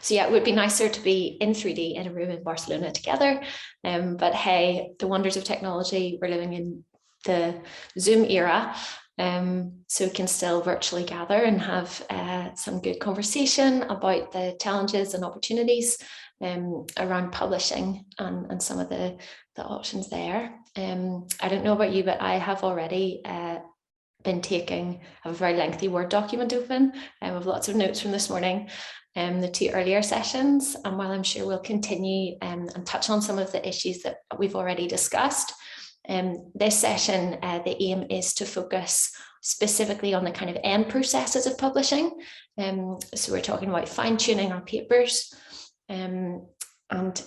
So yeah, it would be nicer to be in 3D in a room in Barcelona together. But hey, the wonders of technology, we're living in the Zoom era. So we can still virtually gather and have some good conversation about the challenges and opportunities around publishing and some of the options there. I don't know about you, but I have already been taking a very lengthy Word document open with lots of notes from this morning, the 2 earlier sessions. And while I'm sure we'll continue and touch on some of the issues that we've already discussed, this session, the aim is to focus specifically on the kind of end processes of publishing. So we're talking about fine-tuning our papers. And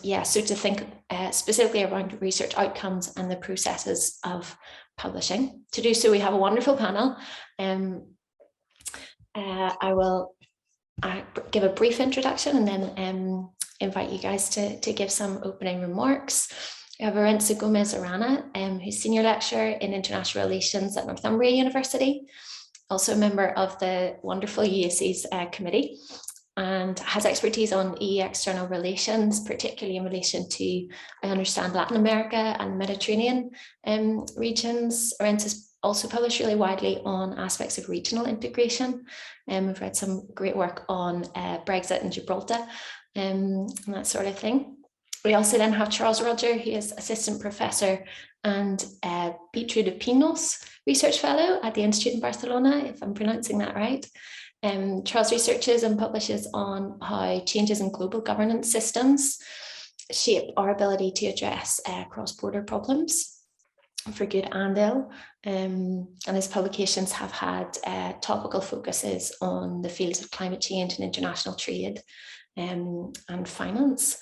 yeah, so to think specifically around research outcomes and the processes of publishing. To do so, we have a wonderful panel. I will give a brief introduction and then invite you guys to give some opening remarks. We have Arantza Arana, who's Senior Lecturer in International Relations at Northumbria University, also a member of the wonderful UAC's committee, and has expertise on EU external relations, particularly in relation to, I understand, Latin America and Mediterranean regions. Arantza's also published really widely on aspects of regional integration. We've read some great work on Brexit and Gibraltar and that sort of thing. We also then have Charles Roger, who is Assistant Professor and Beatriu de Pinos Research Fellow at the Institut in Barcelona, if I'm pronouncing that right. Charles researches and publishes on how changes in global governance systems shape our ability to address cross-border problems for good and ill. And his publications have had topical focuses on the fields of climate change and international trade and finance.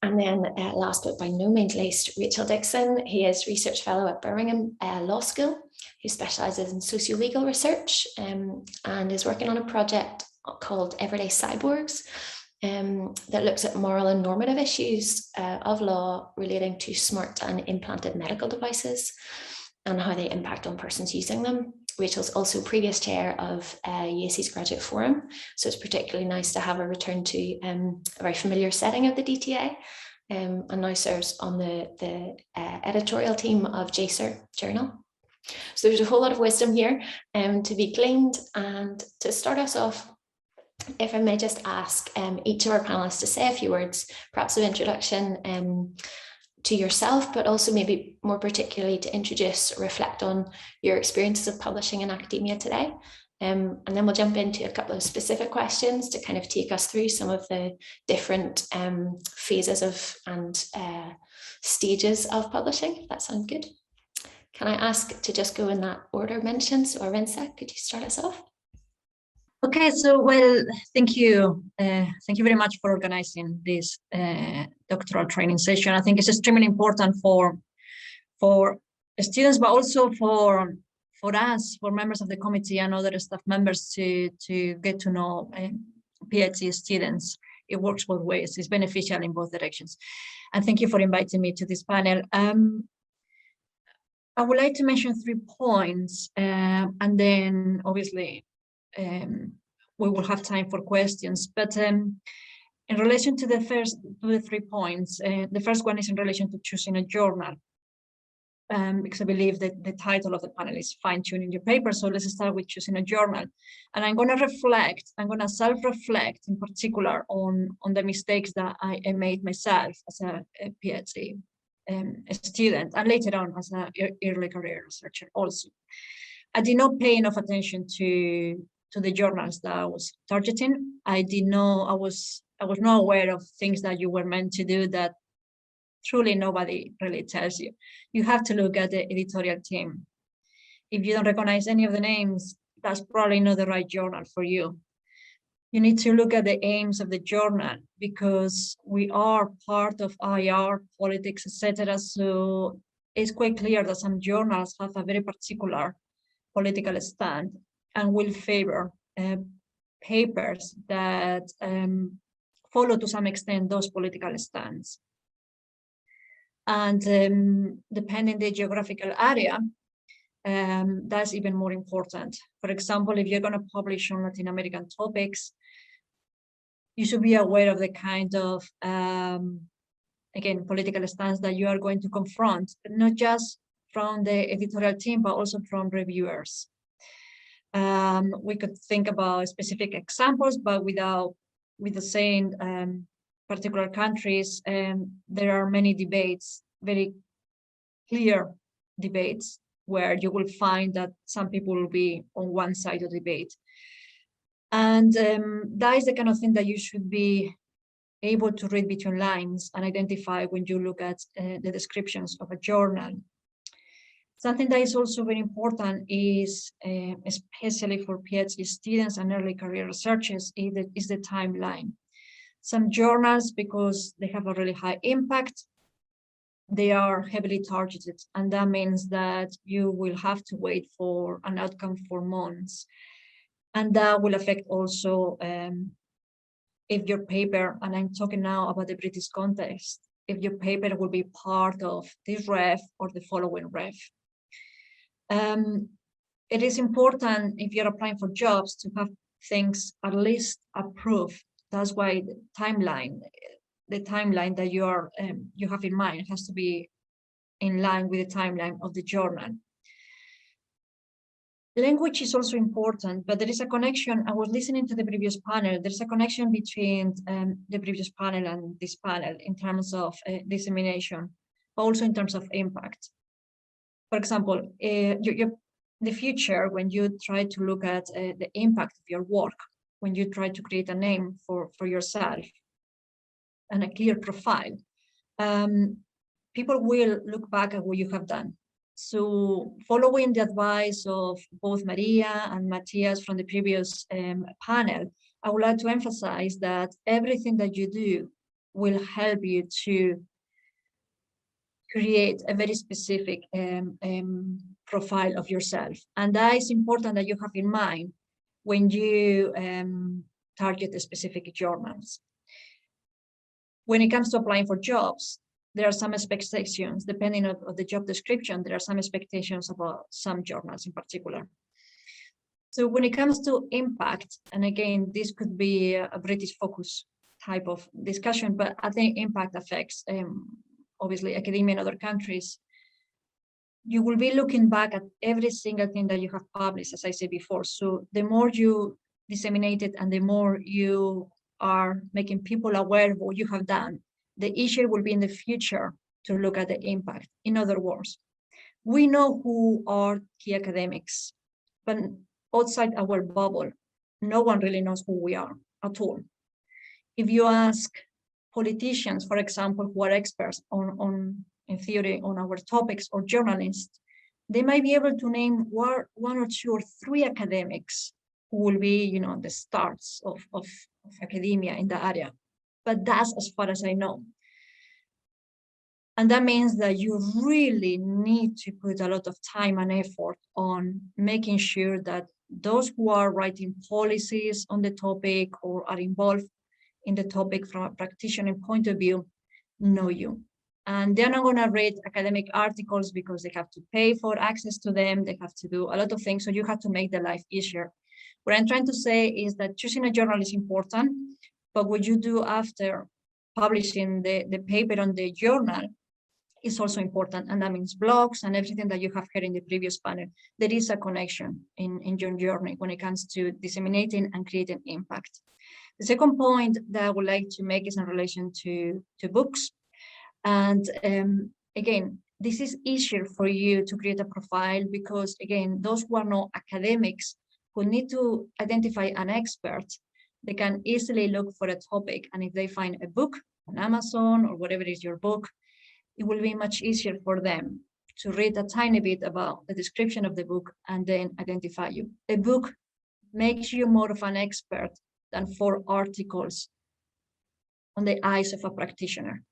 And then last but by no means least, Rachael Dickson. He is Research Fellow at Birmingham Law School, who specialises in socio-legal research and is working on a project called Everyday Cyborgs that looks at moral and normative issues of law relating to smart and implanted medical devices and how they impact on persons using them. Rachael's also previous chair of UAC's Graduate Forum, so it's particularly nice to have her return to a very familiar setting of the DTA, and now serves on the editorial team of JCER Journal. So there's a whole lot of wisdom here to be gleaned. And to start us off, if I may just ask each of our panelists to say a few words, perhaps of introduction to yourself, but also maybe more particularly to introduce, reflect on your experiences of publishing in academia today. And then we'll jump into a couple of specific questions to kind of take us through some of the different phases of and stages of publishing, if that sounds good. Can I ask to just go in that order mentioned? So Arantza, could you start us off? Okay, so well, thank you. Thank you very much for organizing this doctoral training session. I think it's extremely important for students, but also for us, for members of the committee and other staff members to get to know PhD students. It works both ways. It's beneficial in both directions. And thank you for inviting me to this panel. I would like to mention 3 points, and then obviously we will have time for questions. But in relation to the 3 points, the first one is in relation to choosing a journal, because I believe that the title of the panel is fine-tuning your paper. So let's start with choosing a journal. And I'm going to self-reflect in particular on the mistakes that I made myself as a PhD student, and later on as an early career researcher also. I did not pay enough attention to the journals that I was targeting. I was not aware of things that you were meant to do that truly nobody really tells you. You have to look at the editorial team. If you don't recognize any of the names, that's probably not the right journal for you. You need to look at the aims of the journal, because we are part of IR, politics, etc. So it's quite clear that some journals have a very particular political stand and will favor papers that follow to some extent those political stands. And depending the geographical area, that's even more important. For example, if you're going to publish on Latin American topics, you should be aware of the kind of, again, political stance that you are going to confront, not just from the editorial team, but also from reviewers. We could think about specific examples, but without saying particular countries, there are many debates, very clear debates, where you will find that some people will be on one side of the debate. And that is the kind of thing that you should be able to read between lines and identify when you look at the descriptions of a journal. Something that is also very important is, especially for PhD students and early career researchers, is the timeline. Some journals, because they have a really high impact, they are heavily targeted, and that means that you will have to wait for an outcome for months. And that will affect also if your paper, and I'm talking now about the British context, if your paper will be part of this ref or the following ref. It is important, if you're applying for jobs, to have things at least approved. That's why the timeline that you have in mind has to be in line with the timeline of the journal. Language is also important, but there is a connection. I was listening to the previous panel. There's a connection between the previous panel and this panel in terms of dissemination, but also in terms of impact. For example, the future, when you try to look at the impact of your work, when you try to create a name for yourself and a clear profile, people will look back at what you have done. So following the advice of both Maria and Matthias from the previous panel, I would like to emphasize that everything that you do will help you to create a very specific profile of yourself. And that is important that you have in mind when you target the specific journals. When it comes to applying for jobs, there are some expectations, depending on the job description, there are some expectations about some journals in particular. So when it comes to impact, and again, this could be a British focus type of discussion, but I think impact affects obviously academia in other countries. You will be looking back at every single thing that you have published, as I said before. So the more you disseminate it and the more you are making people aware of what you have done, the easier will be in the future to look at the impact. In other words, we know who are key academics, but outside our bubble, no one really knows who we are at all. If you ask politicians, for example, who are experts in theory on our topics, or journalists, they might be able to name one or two or three academics who will be, the stars of academia in the area. But that's as far as I know. And that means that you really need to put a lot of time and effort on making sure that those who are writing policies on the topic or are involved in the topic from a practitioner point of view know you. And they're not going to read academic articles because they have to pay for access to them. They have to do a lot of things. So you have to make their life easier. What I'm trying to say is that choosing a journal is important, but what you do after publishing the paper on the journal is also important. And that means blogs and everything that you have heard in the previous panel. There is a connection in your journey when it comes to disseminating and creating impact. The second point that I would like to make is in relation to books. And again, this is easier for you to create a profile because, again, those who are not academics who need to identify an expert, they can easily look for a topic. And if they find a book on Amazon or whatever is your book, it will be much easier for them to read a tiny bit about the description of the book and then identify you. A book makes you more of an expert than 4 articles on the eyes of a practitioner.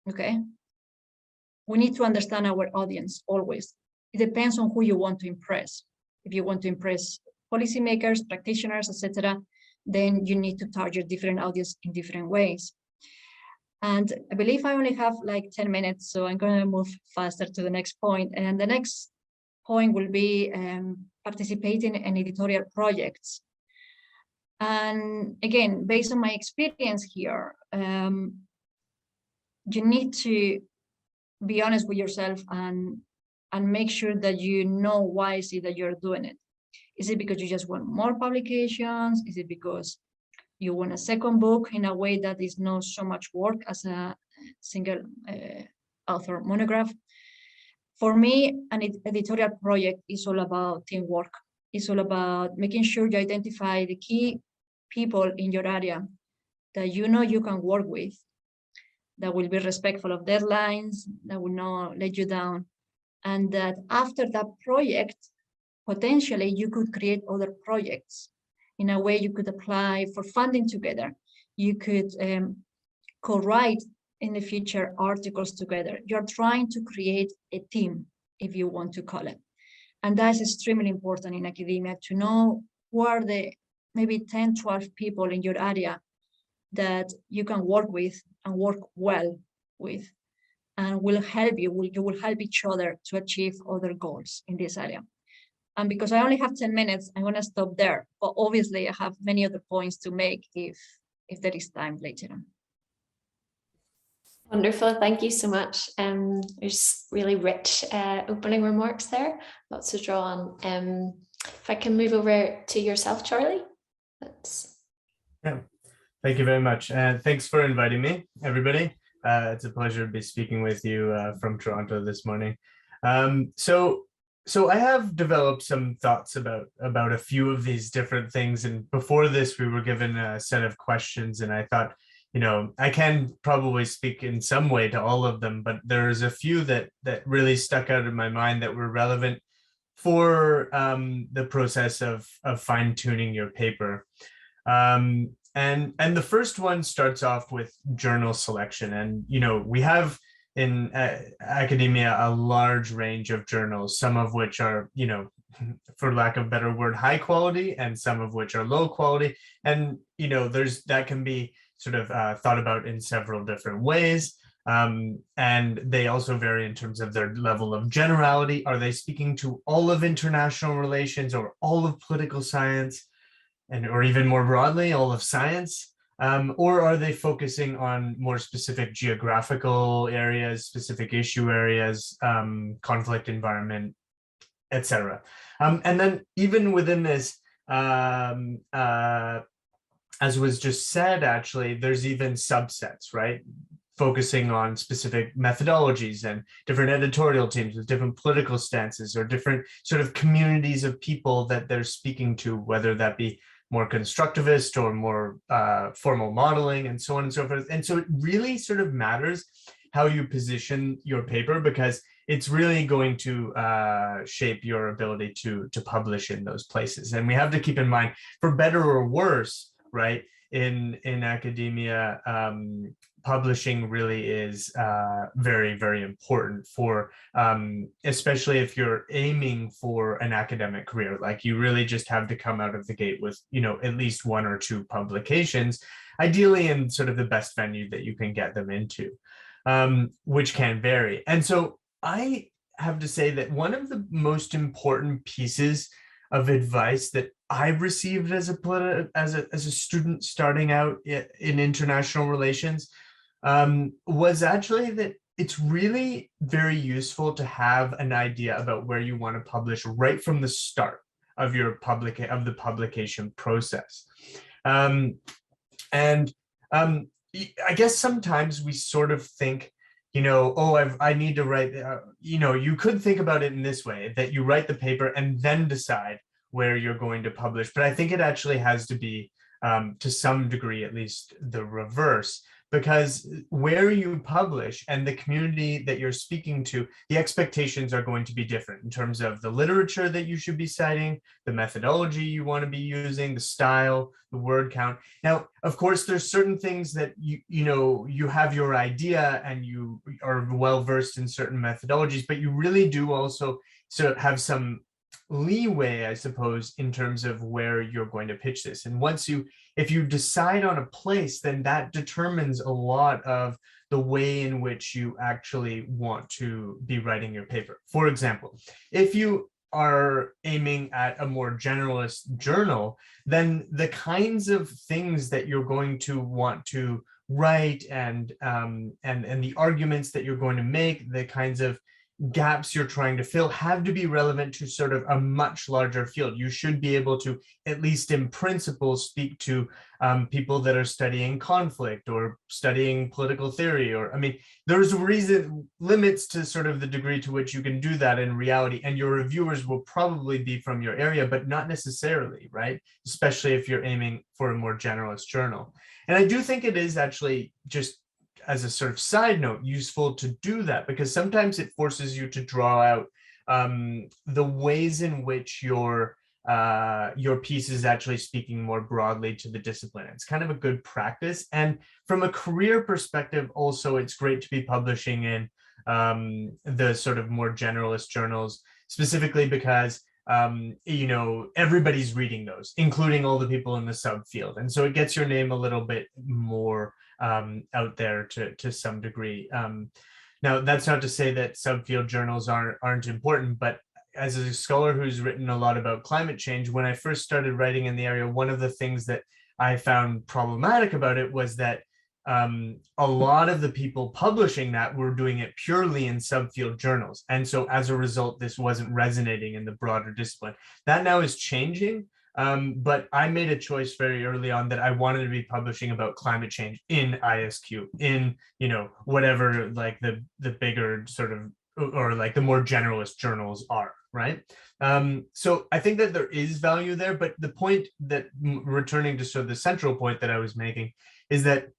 Okay? We need to understand our audience always. It depends on who you want to impress. If you want to impress policymakers, practitioners, etc., then you need to target different audience in different ways. And I believe I only have like 10 minutes, so I'm going to move faster to the next point. And the next point will be participating in editorial projects. And again, based on my experience here, you need to be honest with yourself and make sure that you know why is it that you're doing it. Is it because you just want more publications? Is it because you want a second book in a way that is not so much work as a single author monograph? For me, an editorial project is all about teamwork. It's all about making sure you identify the key people in your area that you know you can work with, that will be respectful of deadlines, that will not let you down. And that after that project, potentially you could create other projects. In a way, you could apply for funding together. You could co-write in the future articles together. You're trying to create a team, if you want to call it. And that's extremely important in academia, to know who are the maybe 10, 12 people in your area that you can work with and work well with, and will help you, you will help each other to achieve other goals in this area. And because I only have 10 minutes, I'm gonna stop there. But obviously I have many other points to make if there is time later on. Wonderful, thank you so much. There's really rich opening remarks there, lots to draw on. If I can move over to yourself, Charlie. Yeah, thank you very much. And thanks for inviting me, everybody. It's a pleasure to be speaking with you from Toronto this morning. So I have developed some thoughts about a few of these different things. And before this, we were given a set of questions, and I thought, you know, I can probably speak in some way to all of them, but there's a few that really stuck out in my mind that were relevant for the process of fine-tuning your paper. And the first one starts off with journal selection. And, you know, we have in academia a large range of journals, some of which are, you know, for lack of a better word, high quality, and some of which are low quality. And, you know, that can be sort of thought about in several different ways. And they also vary in terms of their level of generality. Are they speaking to all of international relations or all of political science, or even more broadly, all of science? Or are they focusing on more specific geographical areas, specific issue areas, conflict environment, etc.? And then even within this, as was just said, actually, there's even subsets, right? Focusing on specific methodologies and different editorial teams with different political stances, or different sort of communities of people that they're speaking to, whether that be more constructivist or more formal modeling, and so on and so forth. And so it really sort of matters how you position your paper, because it's really going to shape your ability to publish in those places. And we have to keep in mind, for better or worse, right, in academia, publishing really is very, very important for, especially if you're aiming for an academic career. Like, you really just have to come out of the gate with, you know, at least 1 or 2 publications, ideally in sort of the best venue that you can get them into, which can vary. And so I have to say that one of the most important pieces of advice that I've received as a student starting out in international relations was actually that it's really very useful to have an idea about where you want to publish right from the start of your the publication process. I guess sometimes we sort of think, you know, oh, I need to write, you know, you could think about it in this way, that you write the paper and then decide where you're going to publish. But I think it actually has to be, to some degree, at least, the reverse, because where you publish and the community that you're speaking to, the expectations are going to be different in terms of the literature that you should be citing, the methodology you want to be using, the style, the word count. Now, of course, there's certain things that you know, you have your idea and you are well versed in certain methodologies, but you really do also sort of have some leeway, I suppose, in terms of where you're going to pitch this. And if you decide on a place, then that determines a lot of the way in which you actually want to be writing your paper. For example, if you are aiming at a more generalist journal, then the kinds of things that you're going to want to write and the arguments that you're going to make, the kinds of gaps you're trying to fill have to be relevant to sort of a much larger field. You should be able to, at least in principle, speak to people that are studying conflict or studying political theory, or, I mean, there's limits to sort of the degree to which you can do that in reality, and your reviewers will probably be from your area, but not necessarily, right? Especially if you're aiming for a more generalist journal. And I do think it is actually, just as a sort of side note, useful to do that, because sometimes it forces you to draw out the ways in which your piece is actually speaking more broadly to the discipline. It's kind of a good practice. And from a career perspective, also, it's great to be publishing in the sort of more generalist journals, specifically because you know, everybody's reading those, including all the people in the subfield. And so it gets your name a little bit more out there to some degree. Now, that's not to say that subfield journals aren't important, but as a scholar who's written a lot about climate change, when I first started writing in the area, one of the things that I found problematic about it was that a lot of the people publishing that were doing it purely in subfield journals. And so as a result, this wasn't resonating in the broader discipline. That now is changing. But I made a choice very early on that I wanted to be publishing about climate change in ISQ, in, you know, whatever like the bigger sort of, or like the more generalist journals are, right? So I think that there is value there, but the point that, returning to sort of the central point that I was making, is that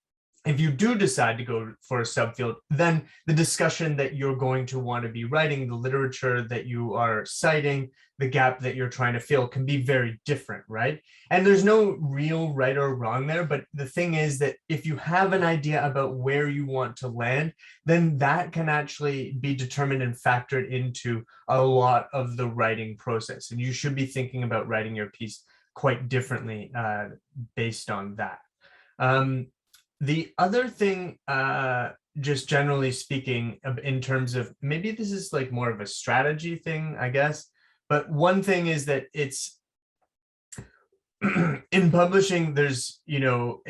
if you do decide to go for a subfield, then the discussion that you're going to want to be writing, the literature that you are citing, the gap that you're trying to fill can be very different, right? And there's no real right or wrong there, but the thing is that if you have an idea about where you want to land, then that can actually be determined and factored into a lot of the writing process. And you should be thinking about writing your piece quite differently based on that. The other thing, just generally speaking, in terms of, maybe this is like more of a strategy thing, I guess, but one thing is that it's, in publishing, there's, you know,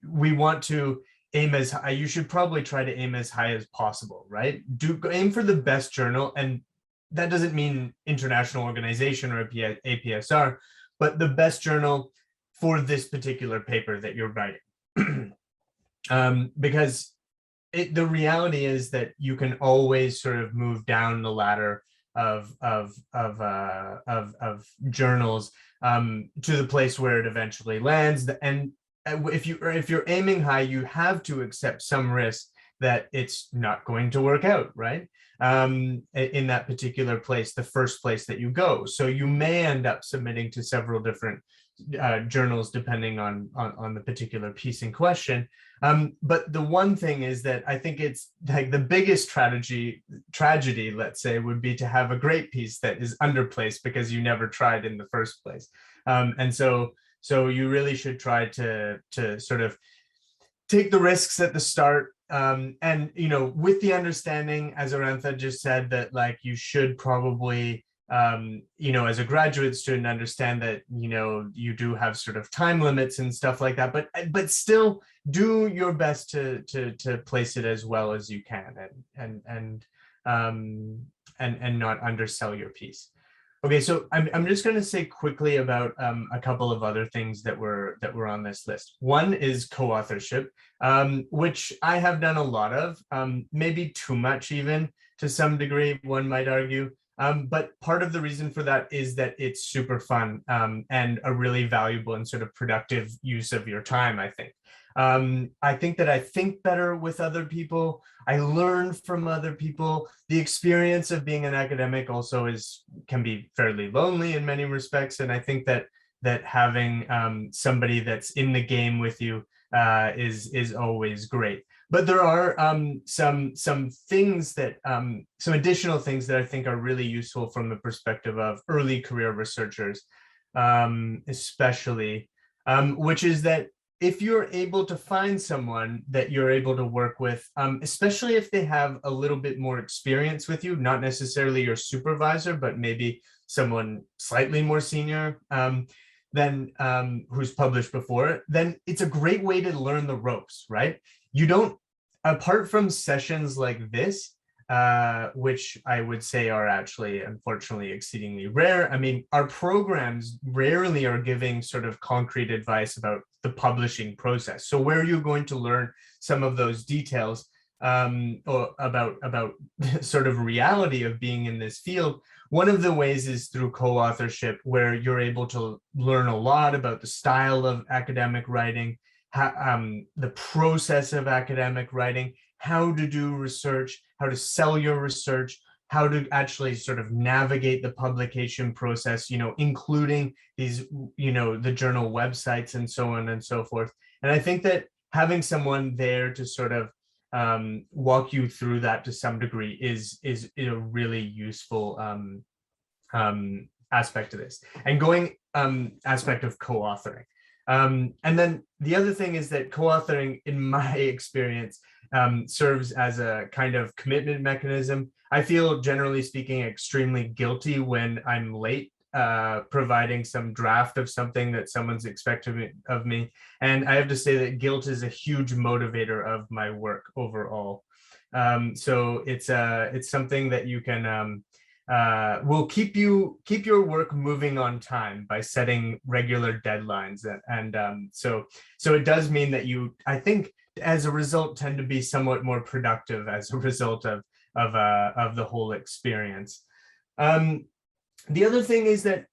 we want to aim as high, you should probably try to aim as high as possible, right? Aim for the best journal, and that doesn't mean international organization or APSR, but the best journal for this particular paper that you're writing. Because the reality is that you can always sort of move down the ladder of journals to the place where it eventually lands. And if you're aiming high, you have to accept some risk that it's not going to work out, right? In that particular place, the first place that you go. So you may end up submitting to several different journals depending on the particular piece in question. But the one thing is that I think it's like the biggest tragedy, let's say, would be to have a great piece that is underplaced because you never tried in the first place. And so you really should try to sort of take the risks at the start. And, you know, with the understanding, as Arantza just said, that like you should probably, you know, as a graduate student, understand that, you know, you do have sort of time limits and stuff like that, but still do your best to place it as well as you can, and not undersell your piece. Okay, so I'm just going to say quickly about a couple of other things that were on this list. One is co-authorship, which I have done a lot of, maybe too much even to some degree, one might argue. But part of the reason for that is that it's super fun and a really valuable and sort of productive use of your time, I think. I think that I think better with other people. I learn from other people. The experience of being an academic also can be fairly lonely in many respects. And I think that having somebody that's in the game with you is always great. But there are some things that some additional things that I think are really useful from the perspective of early career researchers, especially, which is that if you're able to find someone that you're able to work with, especially if they have a little bit more experience with you, not necessarily your supervisor, but maybe someone slightly more senior than who's published before, then it's a great way to learn the ropes, right? You don't, apart from sessions like this, which I would say are actually, unfortunately, exceedingly rare. I mean, our programs rarely are giving sort of concrete advice about the publishing process. So where are you going to learn some of those details or about sort of reality of being in this field? One of the ways is through co-authorship, where you're able to learn a lot about the style of academic writing, the process of academic writing, how to do research, how to sell your research, how to actually sort of navigate the publication process, including these, the journal websites and so on and so forth. And I think that having someone there to sort of walk you through that to some degree is a really useful aspect of this. And going aspect of co-authoring. And then the other thing is that co-authoring, in my experience, serves as a kind of commitment mechanism. I feel, generally speaking, extremely guilty when I'm late providing some draft of something that someone's expected of me. And I have to say that guilt is a huge motivator of my work overall. So it's something that you can will keep your work moving on time by setting regular deadlines, and so it does mean that you, I think, as a result, tend to be somewhat more productive as a result of the whole experience. The other thing is that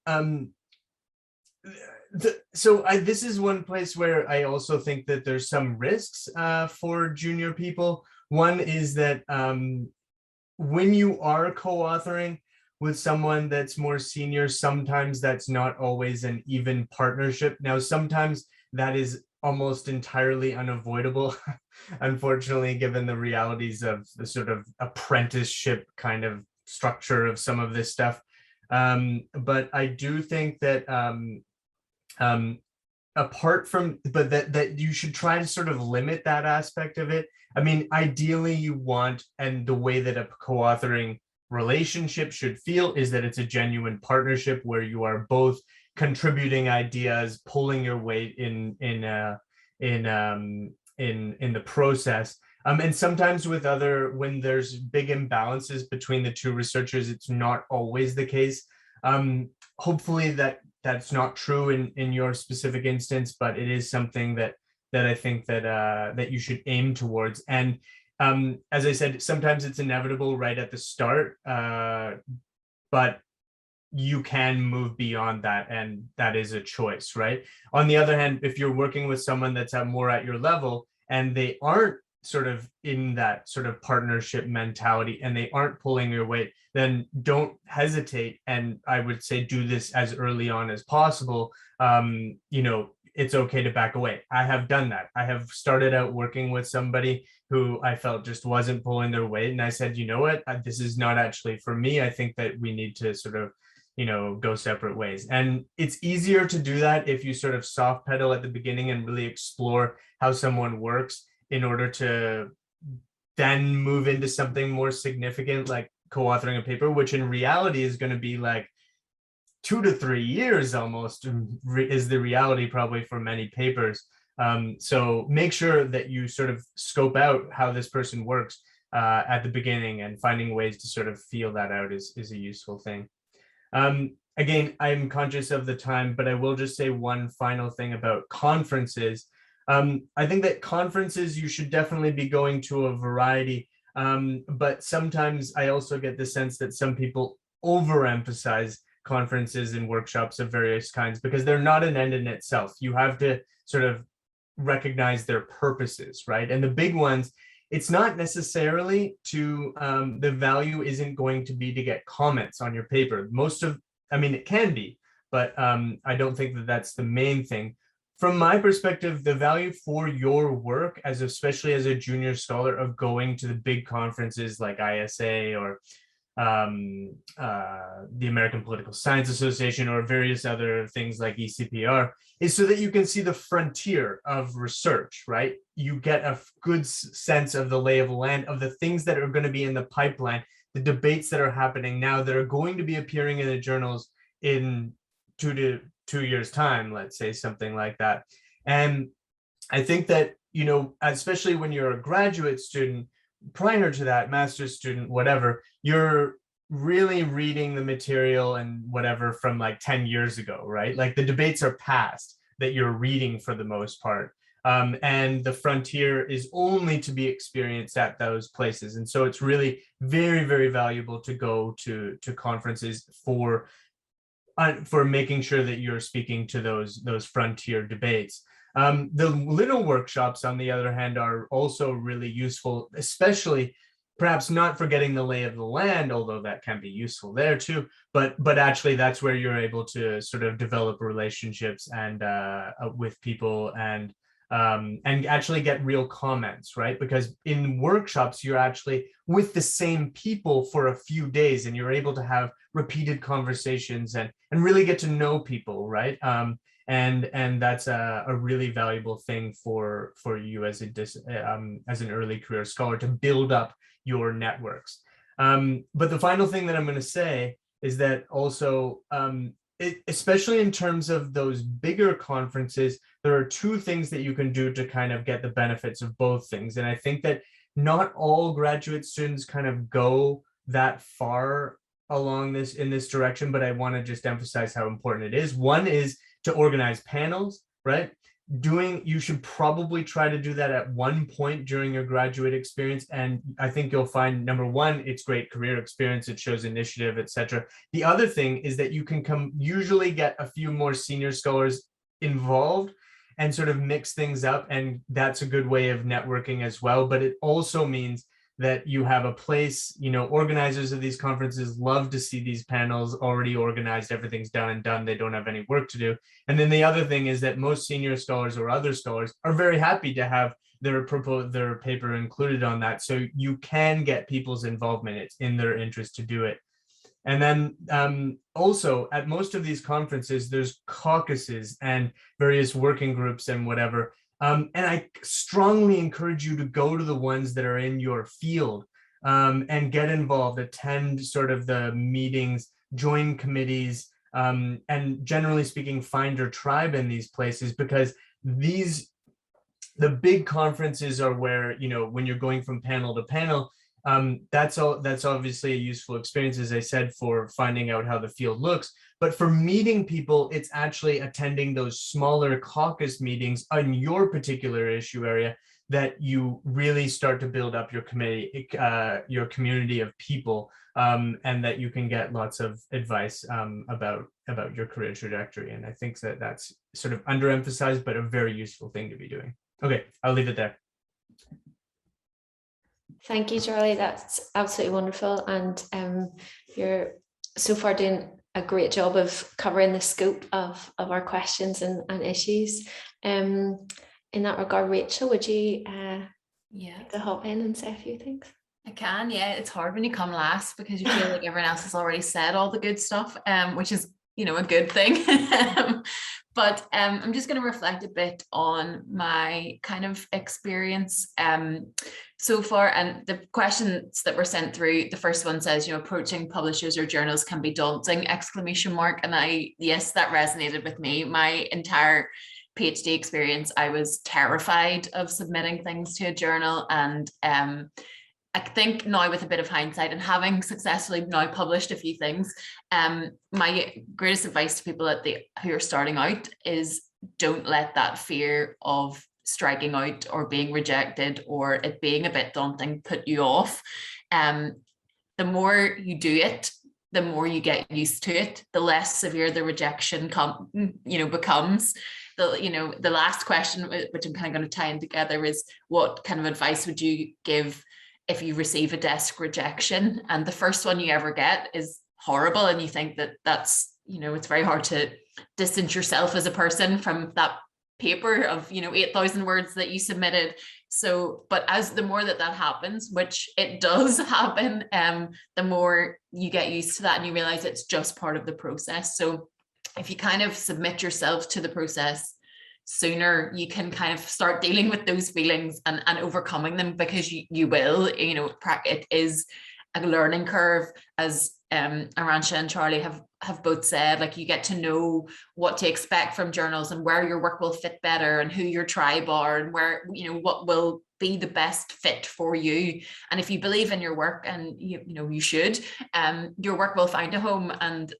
this is one place where I also think that there's some risks for junior people. One is that when you are co-authoring with someone that's more senior, sometimes that's not always an even partnership. Now, sometimes that is almost entirely unavoidable, unfortunately, given the realities of the sort of apprenticeship kind of structure of some of this stuff. But I do think that apart from, but that you should try to sort of limit that aspect of it. I mean, ideally you want, and the way that a co-authoring relationship should feel is that it's a genuine partnership where you are both contributing ideas, pulling your weight in the process. And sometimes when there's big imbalances between the two researchers, it's not always the case. Hopefully that's not true in your specific instance, but it is something that I think that you should aim towards. And as I said, sometimes it's inevitable right at the start, but you can move beyond that, and that is a choice, right? On the other hand, if you're working with someone that's more at your level and they aren't sort of in that sort of partnership mentality and they aren't pulling your weight, then don't hesitate. And I would say do this as early on as possible. It's okay to back away. I have done that. I have started out working with somebody who I felt just wasn't pulling their weight. And I said, you know what, this is not actually for me. I think that we need to sort of, go separate ways. And it's easier to do that if you sort of soft pedal at the beginning and really explore how someone works in order to then move into something more significant like co-authoring a paper, which in reality is going to be like 2 to 3 years almost is the reality probably for many papers. So make sure that you sort of scope out how this person works at the beginning, and finding ways to sort of feel that out is a useful thing. Again, I'm conscious of the time, but I will just say one final thing about conferences. I think that conferences, you should definitely be going to a variety, but sometimes I also get the sense that some people overemphasize conferences and workshops of various kinds because they're not an end in itself. You have to sort of recognize their purposes, right? And the big ones, it's not necessarily to, the value isn't going to be to get comments on your paper. It can be, but I don't think that that's the main thing. From my perspective, the value for your work, especially as a junior scholar, of going to the big conferences like ISA or the American Political Science Association or various other things like ECPR, is so that you can see the frontier of research, right? You get a good sense of the lay of the land of the things that are going to be in the pipeline the debates that are happening now that are going to be appearing in the journals in 2 years' time, let's say, something like that. And I think that, you know, especially when you're a graduate student, prior to that, master's student, whatever, you're really reading the material and whatever from like 10 years ago, right? Like the debates are past that you're reading for the most part. And the frontier is only to be experienced at those places. And so it's really very, very valuable to go to conferences for making sure that you're speaking to those frontier debates. The little workshops, on the other hand, are also really useful, especially perhaps not forgetting the lay of the land, although that can be useful there too. But actually, that's where you're able to sort of develop relationships and with people and actually get real comments, right? Because in workshops, you're actually with the same people for a few days, and you're able to have repeated conversations and really get to know people, right? And that's a really valuable thing for you as an early career scholar, to build up your networks. But the final thing that I'm going to say is that also, especially in terms of those bigger conferences, there are two things that you can do to kind of get the benefits of both things. And I think that not all graduate students kind of go that far along in this direction, but I want to just emphasize how important it is. One is to organize panels, right? You should probably try to do that at one point during your graduate experience. And I think you'll find, number one, it's great career experience, it shows initiative, etc. The other thing is that you can usually get a few more senior scholars involved and sort of mix things up. And that's a good way of networking as well. But it also means that you have a place, you know, organizers of these conferences love to see these panels already organized, everything's done and done, they don't have any work to do. And then the other thing is that most senior scholars or other scholars are very happy to have their paper included on that. So you can get people's involvement, it's in their interest to do it. And then also at most of these conferences, there's caucuses and various working groups and whatever. And I strongly encourage you to go to the ones that are in your field and get involved, attend sort of the meetings, join committees, and generally speaking, find your tribe in these places, because the big conferences are where, you know, when you're going from panel to panel, that's obviously a useful experience, as I said, for finding out how the field looks. But for meeting people, it's actually attending those smaller caucus meetings on your particular issue area that you really start to build up your community of people, and that you can get lots of advice about your career trajectory. And I think that that's sort of underemphasized, but a very useful thing to be doing. Okay, I'll leave it there. Thank you, Charlie. That's absolutely wonderful. And you're so far doing a great job of covering the scope of our questions and issues. In that regard, Rachel, would you like to hop in and say a few things? I can, yeah. It's hard when you come last because you feel like everyone else has already said all the good stuff, which is, you know, a good thing. But I'm just going to reflect a bit on my kind of experience so far. And the questions that were sent through, the first one says, you know, approaching publishers or journals can be daunting, ! And yes, that resonated with me. My entire PhD experience, I was terrified of submitting things to a journal. And I think now, with a bit of hindsight and having successfully now published a few things, my greatest advice to people who are starting out is don't let that fear of striking out or being rejected or it being a bit daunting put you off. The more you do it, the more you get used to it, the less severe the rejection becomes. The last question, which I'm kind of going to tie in together, is what kind of advice would you give if you receive a desk rejection? And the first one you ever get is horrible, and you think that's it's very hard to distance yourself as a person from that paper of 8,000 words that you submitted. So, but as the more that happens, which it does happen, the more you get used to that and you realize it's just part of the process. So if you kind of submit yourself to the process sooner, you can kind of start dealing with those feelings and overcoming them, because you will, it is a learning curve, as Arantza and Charlie have both said. Like, you get to know what to expect from journals and where your work will fit better and who your tribe are and where, you know, what will be the best fit for you. And if you believe in your work, and you know you should, your work will find a home, and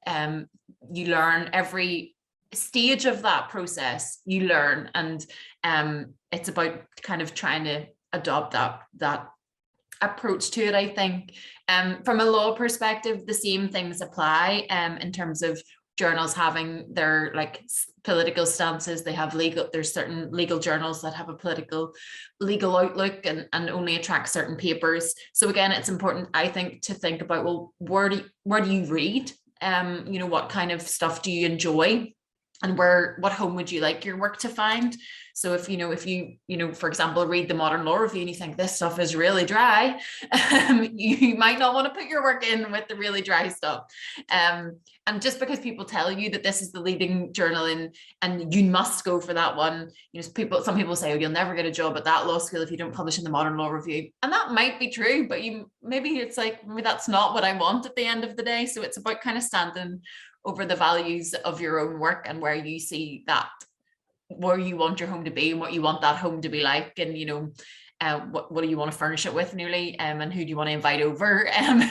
you learn every stage of that process. You learn, and it's about kind of trying to adopt that approach to it, I think. From a law perspective, the same things apply in terms of journals having their like political stances. They have there's certain legal journals that have a legal outlook and only attract certain papers. So again, it's important, I think, to think about, well, where do you read? You know, what kind of stuff do you enjoy? And what home would you like your work to find? So if you for example, read the Modern Law Review and you think this stuff is really dry, you might not want to put your work in with the really dry stuff. And just because people tell you that this is the leading journal and you must go for that one, you know, some people say, oh, you'll never get a job at that law school if you don't publish in the Modern Law Review. And that might be true, but maybe that's not what I want at the end of the day. So it's about kind of standing over the values of your own work and where you see that, where you want your home to be and what you want that home to be like, and you know, what do you want to furnish it with nearly, and who do you want to invite over.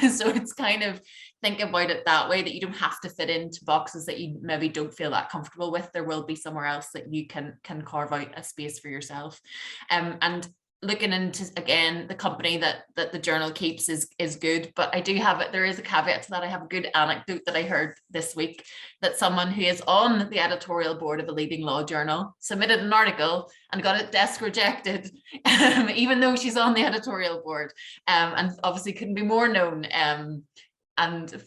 So it's kind of think about it that way, that you don't have to fit into boxes that you maybe don't feel that comfortable with. There will be somewhere else that you can carve out a space for yourself. And looking into, again, the company that the journal keeps is good, but I do have it. There is a caveat to that. I have a good anecdote that I heard this week, that someone who is on the editorial board of a leading law journal submitted an article and got it desk rejected, even though she's on the editorial board, and obviously couldn't be more known, and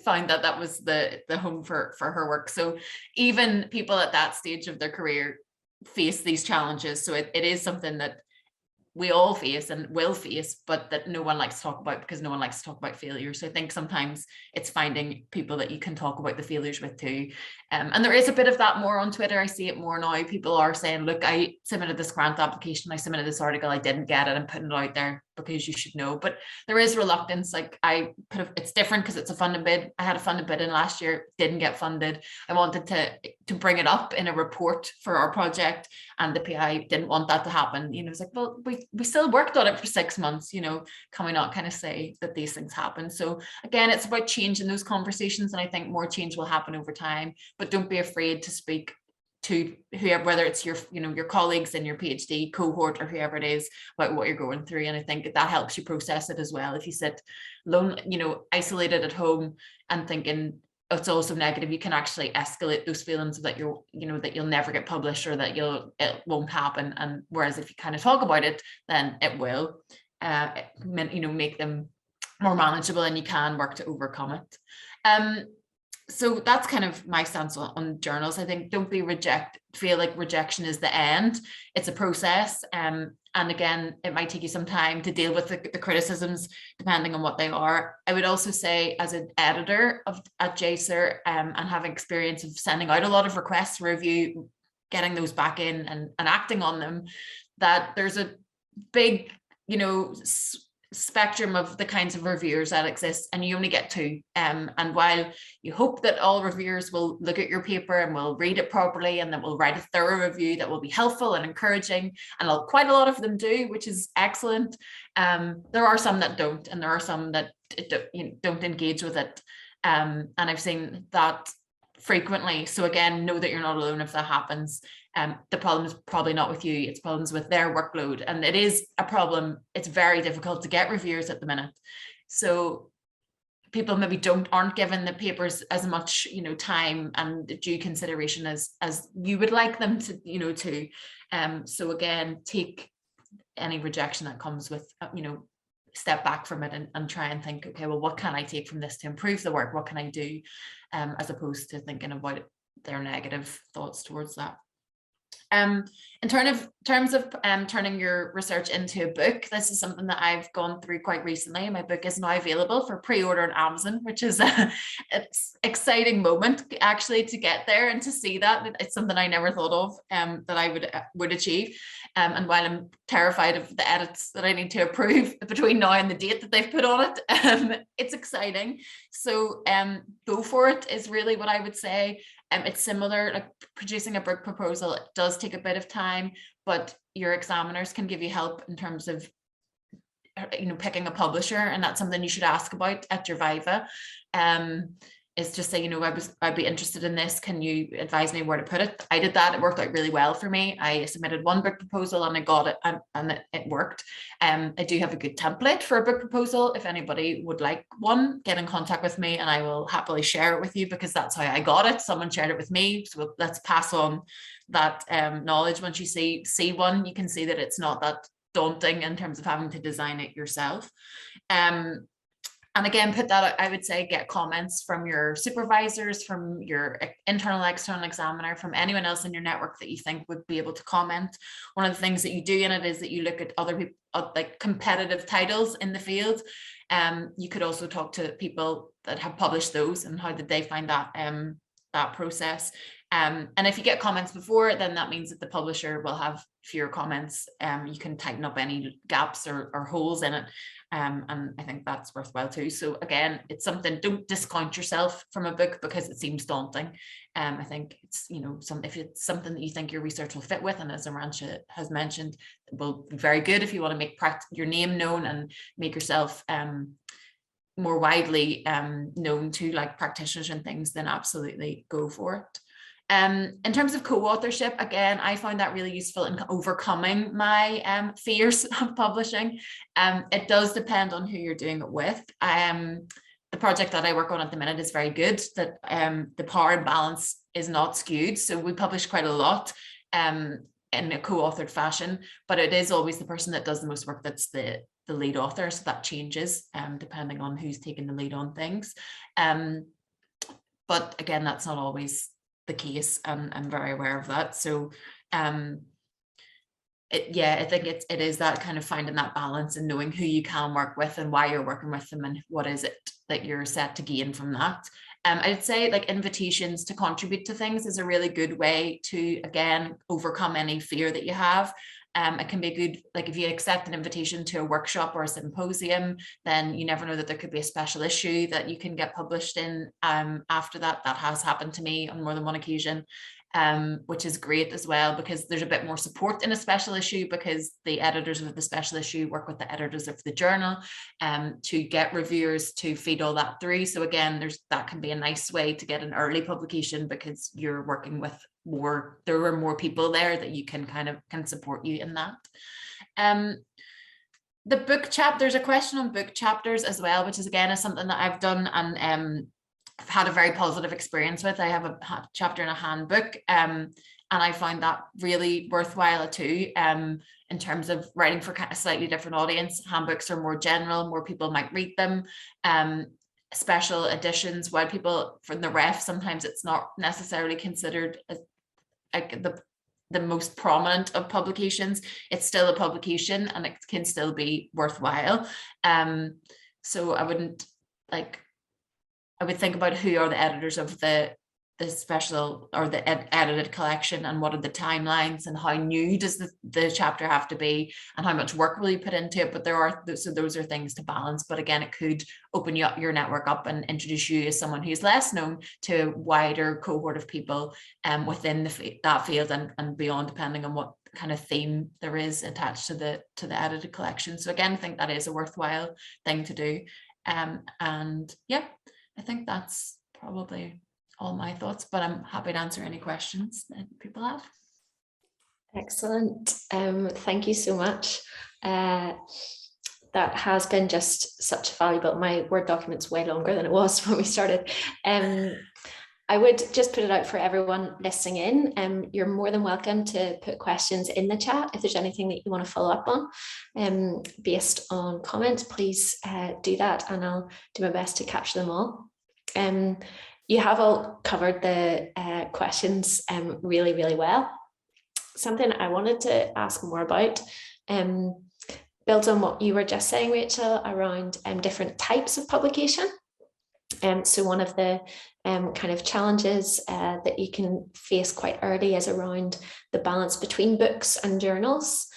find that was the home for her work. So even people at that stage of their career face these challenges. So it is something that we all face and will face, but that no one likes to talk about, because no one likes to talk about failure. So I think sometimes it's finding people that you can talk about the failures with too. And there is a bit of that more on Twitter. I see it more now. People are saying, look, I submitted this grant application, I submitted this article, I didn't get it, I'm putting it out there because you should know. But there is reluctance. Like it's different because it's a funded bid. I had a funded bid in last year, didn't get funded. I wanted to bring it up in a report for our project, and the PI didn't want that to happen. You know, it's like, well, we still worked on it for 6 months, you know, can we not kind of say that these things happen? So again, it's about changing those conversations, and I think more change will happen over time. But don't be afraid to speak to whoever, whether it's your colleagues in your PhD cohort or whoever it is, about what you're going through. And I think that helps you process it as well. If you sit alone, isolated at home and thinking it's also negative, you can actually escalate those feelings that you'll never get published, or that it won't happen. And whereas if you kind of talk about it, then it will, make them more manageable, and you can work to overcome it. So that's kind of my stance on journals. I think don't feel like rejection is the end. It's a process. And again, it might take you some time to deal with the criticisms, depending on what they are. I would also say, as an editor at JSER, and having experience of sending out a lot of requests for review, getting those back in and acting on them, that there's a big, spectrum of the kinds of reviewers that exist, and you only get two. And while you hope that all reviewers will look at your paper and will read it properly, and that will write a thorough review that will be helpful and encouraging, and quite a lot of them do, which is excellent, there are some that don't, and there are some that don't engage with it. And I've seen that frequently. So again, know that you're not alone if that happens. The problem is probably not with you, it's problems with their workload, and it is a problem. It's very difficult to get reviewers at the minute, so people maybe aren't given the papers as much time and due consideration as you would like them to. So again, take any rejection that comes with step back from it and try and think, okay, well, what can I take from this to improve the work? What can I do, as opposed to thinking about their negative thoughts towards that. In terms of turning your research into a book, this is something that I've gone through quite recently. My book is now available for pre-order on Amazon, which is it's exciting moment actually to get there and to see that. It's something I never thought of that I would achieve. And while I'm terrified of the edits that I need to approve between now and the date that they've put on it, it's exciting. So go for it is really what I would say. It's similar, like producing a book proposal. It does take a bit of time, but your examiners can give you help in terms of, picking a publisher, and that's something you should ask about at your Viva. Is just say, I'd be interested in this. Can you advise me where to put it? I did that. It worked out really well for me. I submitted one book proposal and I got it, and it worked. I do have a good template for a book proposal. If anybody would like one, get in contact with me and I will happily share it with you, because that's how I got it. Someone shared it with me. So let's pass on that knowledge. Once you see one, you can see that it's not that daunting in terms of having to design it yourself. And again, put that, I would say, get comments from your supervisors, from your internal, external examiner, from anyone else in your network that you think would be able to comment. One of the things that you do in it is that you look at other people, like competitive titles in the field. You could also talk to people that have published those and how did they find that process. And if you get comments before, then that means that the publisher will have fewer comments. You can tighten up any gaps or holes in it. And I think that's worthwhile too. So again, it's something, don't discount yourself from a book because it seems daunting. I think it's, if it's something that you think your research will fit with, and as Arantza has mentioned, it will be very good if you want to make your name known and make yourself more widely known to like practitioners and things, then absolutely go for it. In terms of co-authorship, again, I found that really useful in overcoming my fears of publishing. It does depend on who you're doing it with. The project that I work on at the minute is very good, that the power and balance is not skewed. So we publish quite a lot in a co-authored fashion, but it is always the person that does the most work that's the lead author. So that changes depending on who's taking the lead on things. But again, that's not always the case, and I'm very aware of that. So I think it is that kind of finding that balance and knowing who you can work with and why you're working with them and what is it that you're set to gain from that. I'd say like invitations to contribute to things is a really good way to, again, overcome any fear that you have. It can be good, like if you accept an invitation to a workshop or a symposium, then you never know that there could be a special issue that you can get published in after that. That has happened to me on more than one occasion, which is great as well, because there's a bit more support in a special issue, because the editors of the special issue work with the editors of the journal to get reviewers to feed all that through. So again, that can be a nice way to get an early publication, because you're working with there are more people there that you can support you in that. The book chapter, there's a question on book chapters as well, which is again something that I've done and I've had a very positive experience with. I have a chapter in a handbook and I find that really worthwhile too. In terms of writing for a slightly different audience, handbooks are more general, more people might read them. Special editions, while people from the ref, sometimes it's not necessarily considered as like the most prominent of publications. It's still a publication and it can still be worthwhile. So I would think about who are the editors of the special or the edited collection, and what are the timelines, and how new does the chapter have to be, and how much work will you put into it. But those are things to balance. But again, it could open you up, your network up, and introduce you as someone who's less known to a wider cohort of people within that field and beyond, depending on what kind of theme there is attached to the edited collection. So again, I think that is a worthwhile thing to do. And yeah, I think that's probably all my thoughts, but I'm happy to answer any questions that people have. Excellent. Thank you so much. That has been just such valuable. My Word document's way longer than it was when we started. I would just put it out for everyone listening in. You're more than welcome to put questions in the chat if there's anything that you want to follow up on based on comments. Please do that, and I'll do my best to capture them all. You have all covered the questions really, really well. something I wanted to ask more about, built on what you were just saying, Rachael, around different types of publication. So one of the kind of challenges that you can face quite early is around the balance between books and journals,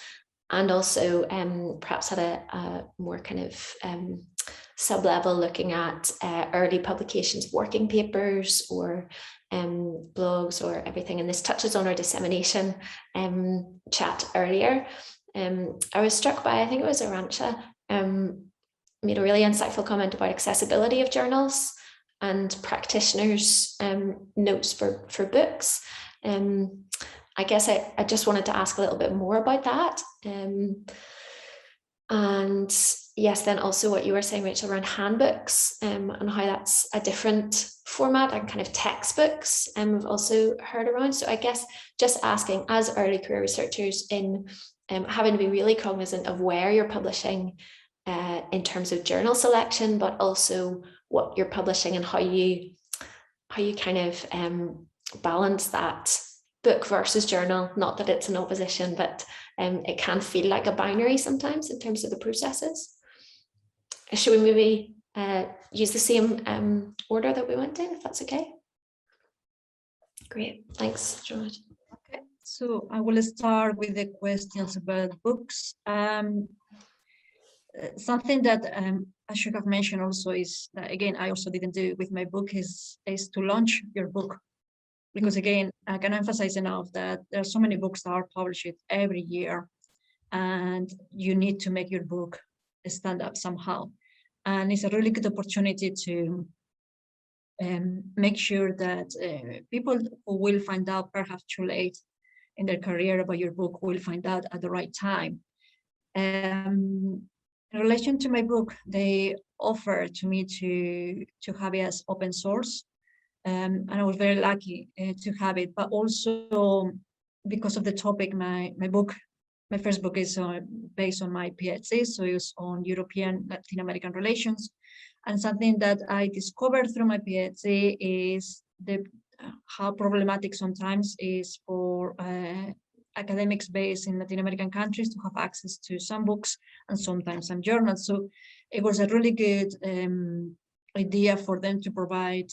and also perhaps at a more kind of sub-level looking at early publications, working papers or blogs or everything. And this touches on our dissemination chat earlier. I was struck by, I think it was Arantza, made a really insightful comment about accessibility of journals and practitioners' notes for books. I guess I just wanted to ask a little bit more about that. And yes, then also what you were saying, Rachael, around handbooks and how that's a different format, and kind of textbooks we've also heard around. So I guess just asking, as early career researchers, in having to be really cognizant of where you're publishing in terms of journal selection, but also what you're publishing and how you kind of balance that book versus journal. Not that it's an opposition, but it can feel like a binary sometimes in terms of the processes. Should we maybe use the same order that we went in, if that's okay? Great, thanks, George. Okay, so I will start with the questions about books. Something that I should have mentioned also is, again, I also didn't do with my book, is to launch your book. Because again, I can emphasize enough that there are so many books that are published every year, and you need to make your book stand up somehow. And it's a really good opportunity to make sure that people who will find out perhaps too late in their career about your book will find out at the right time. In relation to my book, they offered to me to have it as open source. And I was very lucky to have it, but also because of the topic, my first book is based on my PhD, so it's on European Latin American relations. And something that I discovered through my PhD is how problematic sometimes is for academics based in Latin American countries to have access to some books and sometimes some journals. So it was a really good idea for them to provide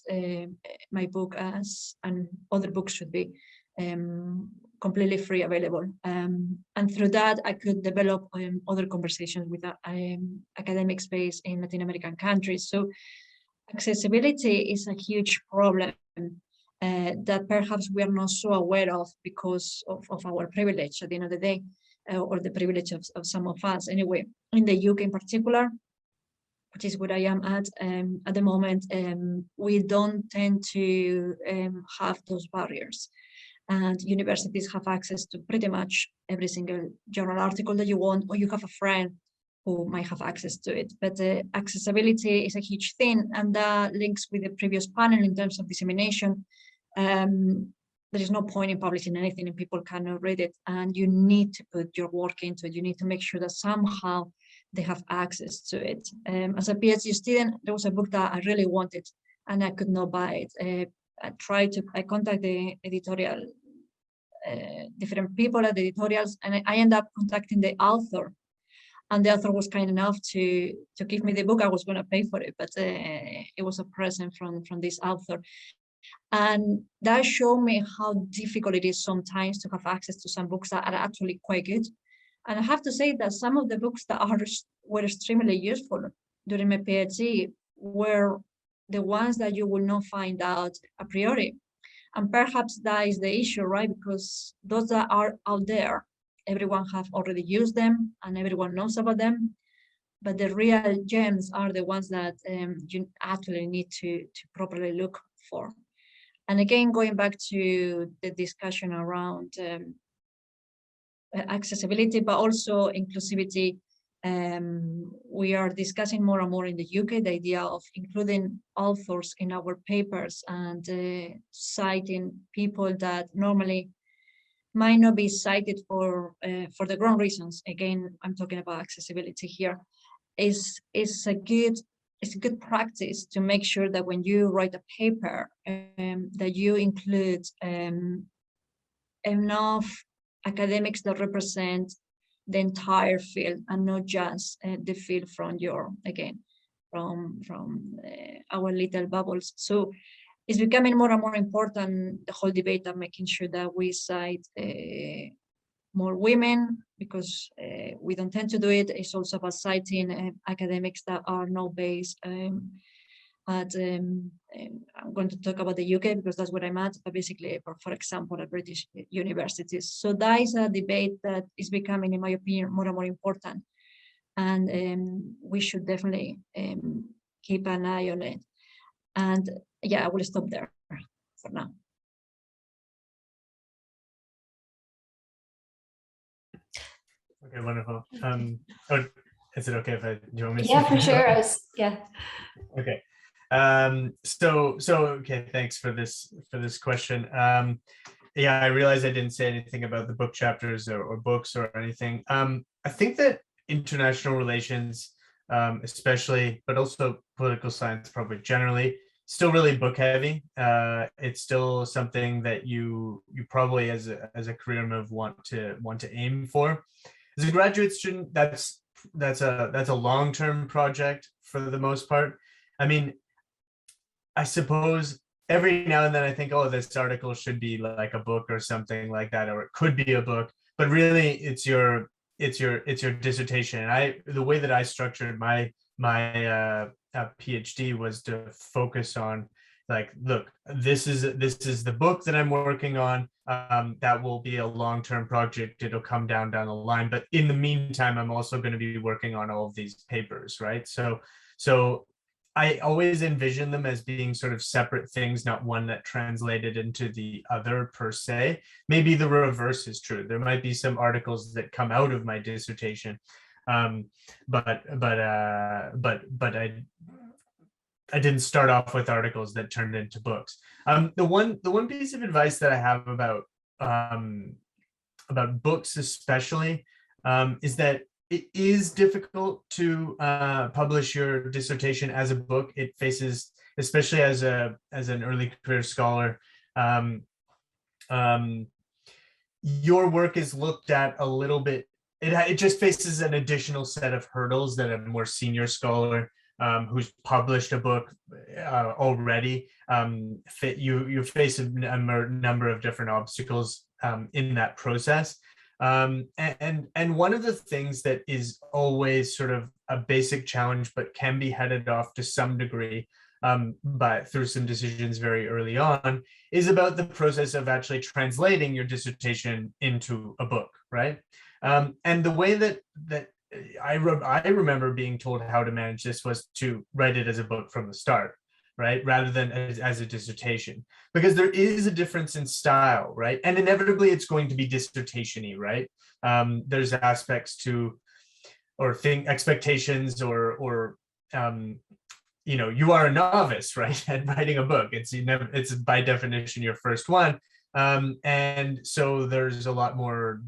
my book as, and other books should be completely free available. And through that, I could develop other conversations with academic space in Latin American countries. So accessibility is a huge problem that perhaps we are not so aware of because of our privilege at the end of the day, or the privilege of some of us. Anyway, in the UK in particular, which is where I am at the moment, we don't tend to have those barriers. And universities have access to pretty much every single journal article that you want, or you have a friend who might have access to it. But accessibility is a huge thing, and that links with the previous panel in terms of dissemination. There is no point in publishing anything and people cannot read it, and you need to put your work into it. You need to make sure that somehow they have access to it. As a PhD student, there was a book that I really wanted and I could not buy it. I contacted the editorial, different people at the editorials, and I ended up contacting the author. And the author was kind enough to give me the book. I was going to pay for it, but it was a present from this author. And that showed me how difficult it is sometimes to have access to some books that are actually quite good. And I have to say that some of the books that were extremely useful during my PhD were the ones that you will not find out a priori. And perhaps that is the issue, right? Because those that are out there, everyone have already used them and everyone knows about them. But the real gems are the ones that you actually need to properly look for. And again, going back to the discussion around accessibility, but also inclusivity, we are discussing more and more in the UK the idea of including authors in our papers and citing people that normally might not be cited for the wrong reasons. Again, I'm talking about accessibility here. Is a good practice to make sure that when you write a paper, that you include enough academics that represent the entire field and not just the field from our little bubbles. So it's becoming more and more important, the whole debate of making sure that we cite more women, because we don't tend to do it. It's also about citing academics that are not based at, I'm going to talk about the UK because that's where I'm at, but basically, for example, at British universities. So that is a debate that is becoming, in my opinion, more and more important. And we should definitely keep an eye on it. And yeah, I will stop there for now. Okay, wonderful. Oh, is it okay if do you want me to? Yeah, for sure. Yeah. Okay. So okay, thanks for this question. Yeah, I realized I didn't say anything about the book chapters or books or anything. I think that international relations, especially, but also political science, probably generally, still really book heavy. It's still something that you probably as a career move want to aim for. As a graduate student, that's a long-term project for the most part. I mean, I suppose every now and then I think, oh, this article should be like a book or something like that, or it could be a book, but really it's your dissertation. The way that I structured my PhD was to focus on, like, look, this is the book that I'm working on. That will be a long-term project. It'll come down the line, but in the meantime, I'm also going to be working on all of these papers, right? So I always envision them as being sort of separate things, not one that translated into the other per se. Maybe the reverse is true. There might be some articles that come out of my dissertation, but I didn't start off with articles that turned into books. The one piece of advice that I have about books especially is that it is difficult to publish your dissertation as a book. It faces, especially as an early career scholar, your work is looked at a little bit. It just faces an additional set of hurdles that a more senior scholar who's published a book already, you face a number of different obstacles in that process. And one of the things that is always sort of a basic challenge, but can be headed off to some degree but through some decisions very early on, is about the process of actually translating your dissertation into a book, right? And the way that I remember being told how to manage this was to write it as a book from the start, right? Rather than as a dissertation, because there is a difference in style, right? And inevitably it's going to be dissertation-y, right? There's aspects to, or expectations or you know, you are a novice, right, at writing a book. It's by definition your first one. And so there's a lot more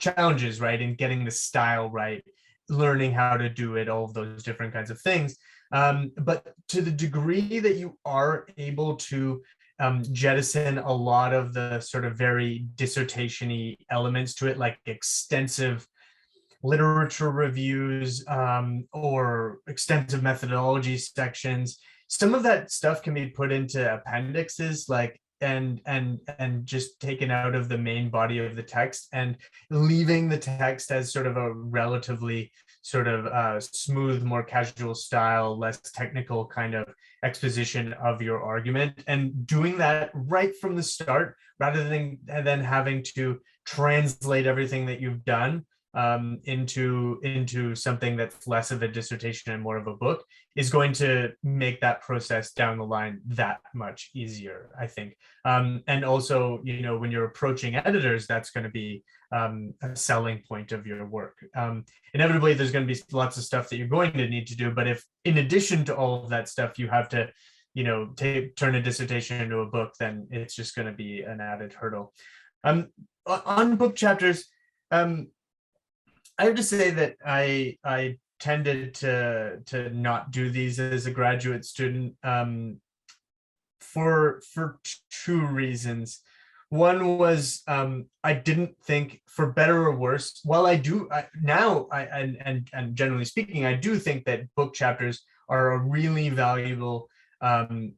challenges, right, in getting the style right, learning how to do it, all of those different kinds of things. But to the degree that you are able to jettison a lot of the sort of very dissertation-y elements to it, like extensive literature reviews or extensive methodology sections, some of that stuff can be put into appendixes, like and just taken out of the main body of the text, and leaving the text as sort of a relatively sort of smooth, more casual style, less technical kind of exposition of your argument, and doing that right from the start, rather than having to translate everything that you've done into something that's less of a dissertation and more of a book, is going to make that process down the line that much easier, I think. And also, you know, when you're approaching editors, that's going to be a selling point of your work. Inevitably, there's going to be lots of stuff that you're going to need to do, but if in addition to all of that stuff, you have to, you know, turn a dissertation into a book, then it's just going to be an added hurdle. On book chapters, I have to say that I tended to not do these as a graduate student for two reasons. One was I didn't think, for better or worse, while and generally speaking, I do think that book chapters are a really valuable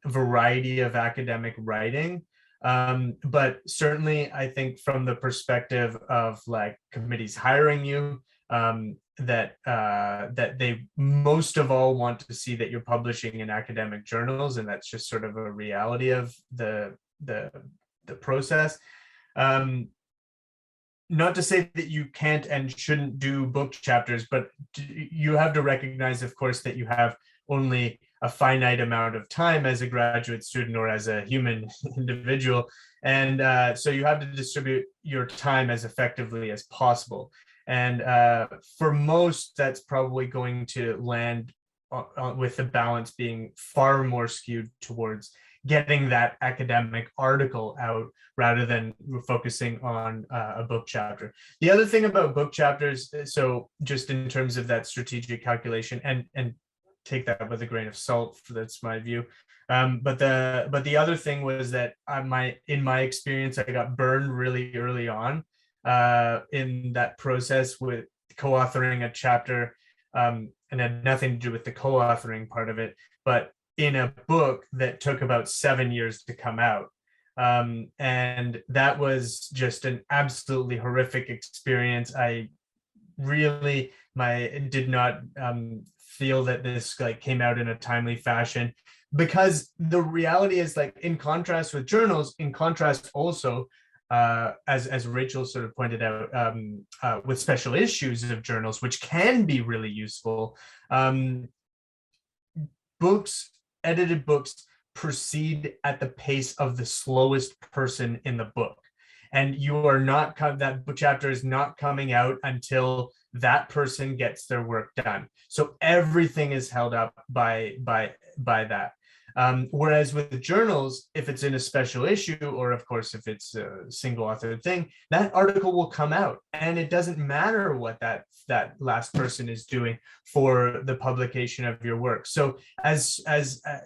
variety of academic writing. But certainly I think from the perspective of like committees hiring you, that they most of all want to see that you're publishing in academic journals, and that's just sort of a reality of the process. Not to say that you can't and shouldn't do book chapters, but you have to recognize, of course, that you have only a finite amount of time as a graduate student or as a human individual. And so you have to distribute your time as effectively as possible. And for most, that's probably going to land with the balance being far more skewed towards getting that academic article out rather than focusing on a book chapter. The other thing about book chapters, so just in terms of that strategic calculation, and take that with a grain of salt, that's my view. But the other thing was that in my experience, I got burned really early on in that process with co-authoring a chapter, and had nothing to do with the co-authoring part of it, but in a book that took about 7 years to come out. And that was just an absolutely horrific experience. I really did not feel that this like came out in a timely fashion, because the reality is, like, in contrast with journals, in contrast also, as Rachael sort of pointed out, with special issues of journals, which can be really useful, edited books proceed at the pace of the slowest person in the book, and you are not that book chapter is not coming out until that person gets their work done. So everything is held up by that. Whereas with the journals, if it's in a special issue, or of course if it's a single authored thing, that article will come out, and it doesn't matter what that last person is doing for the publication of your work. So as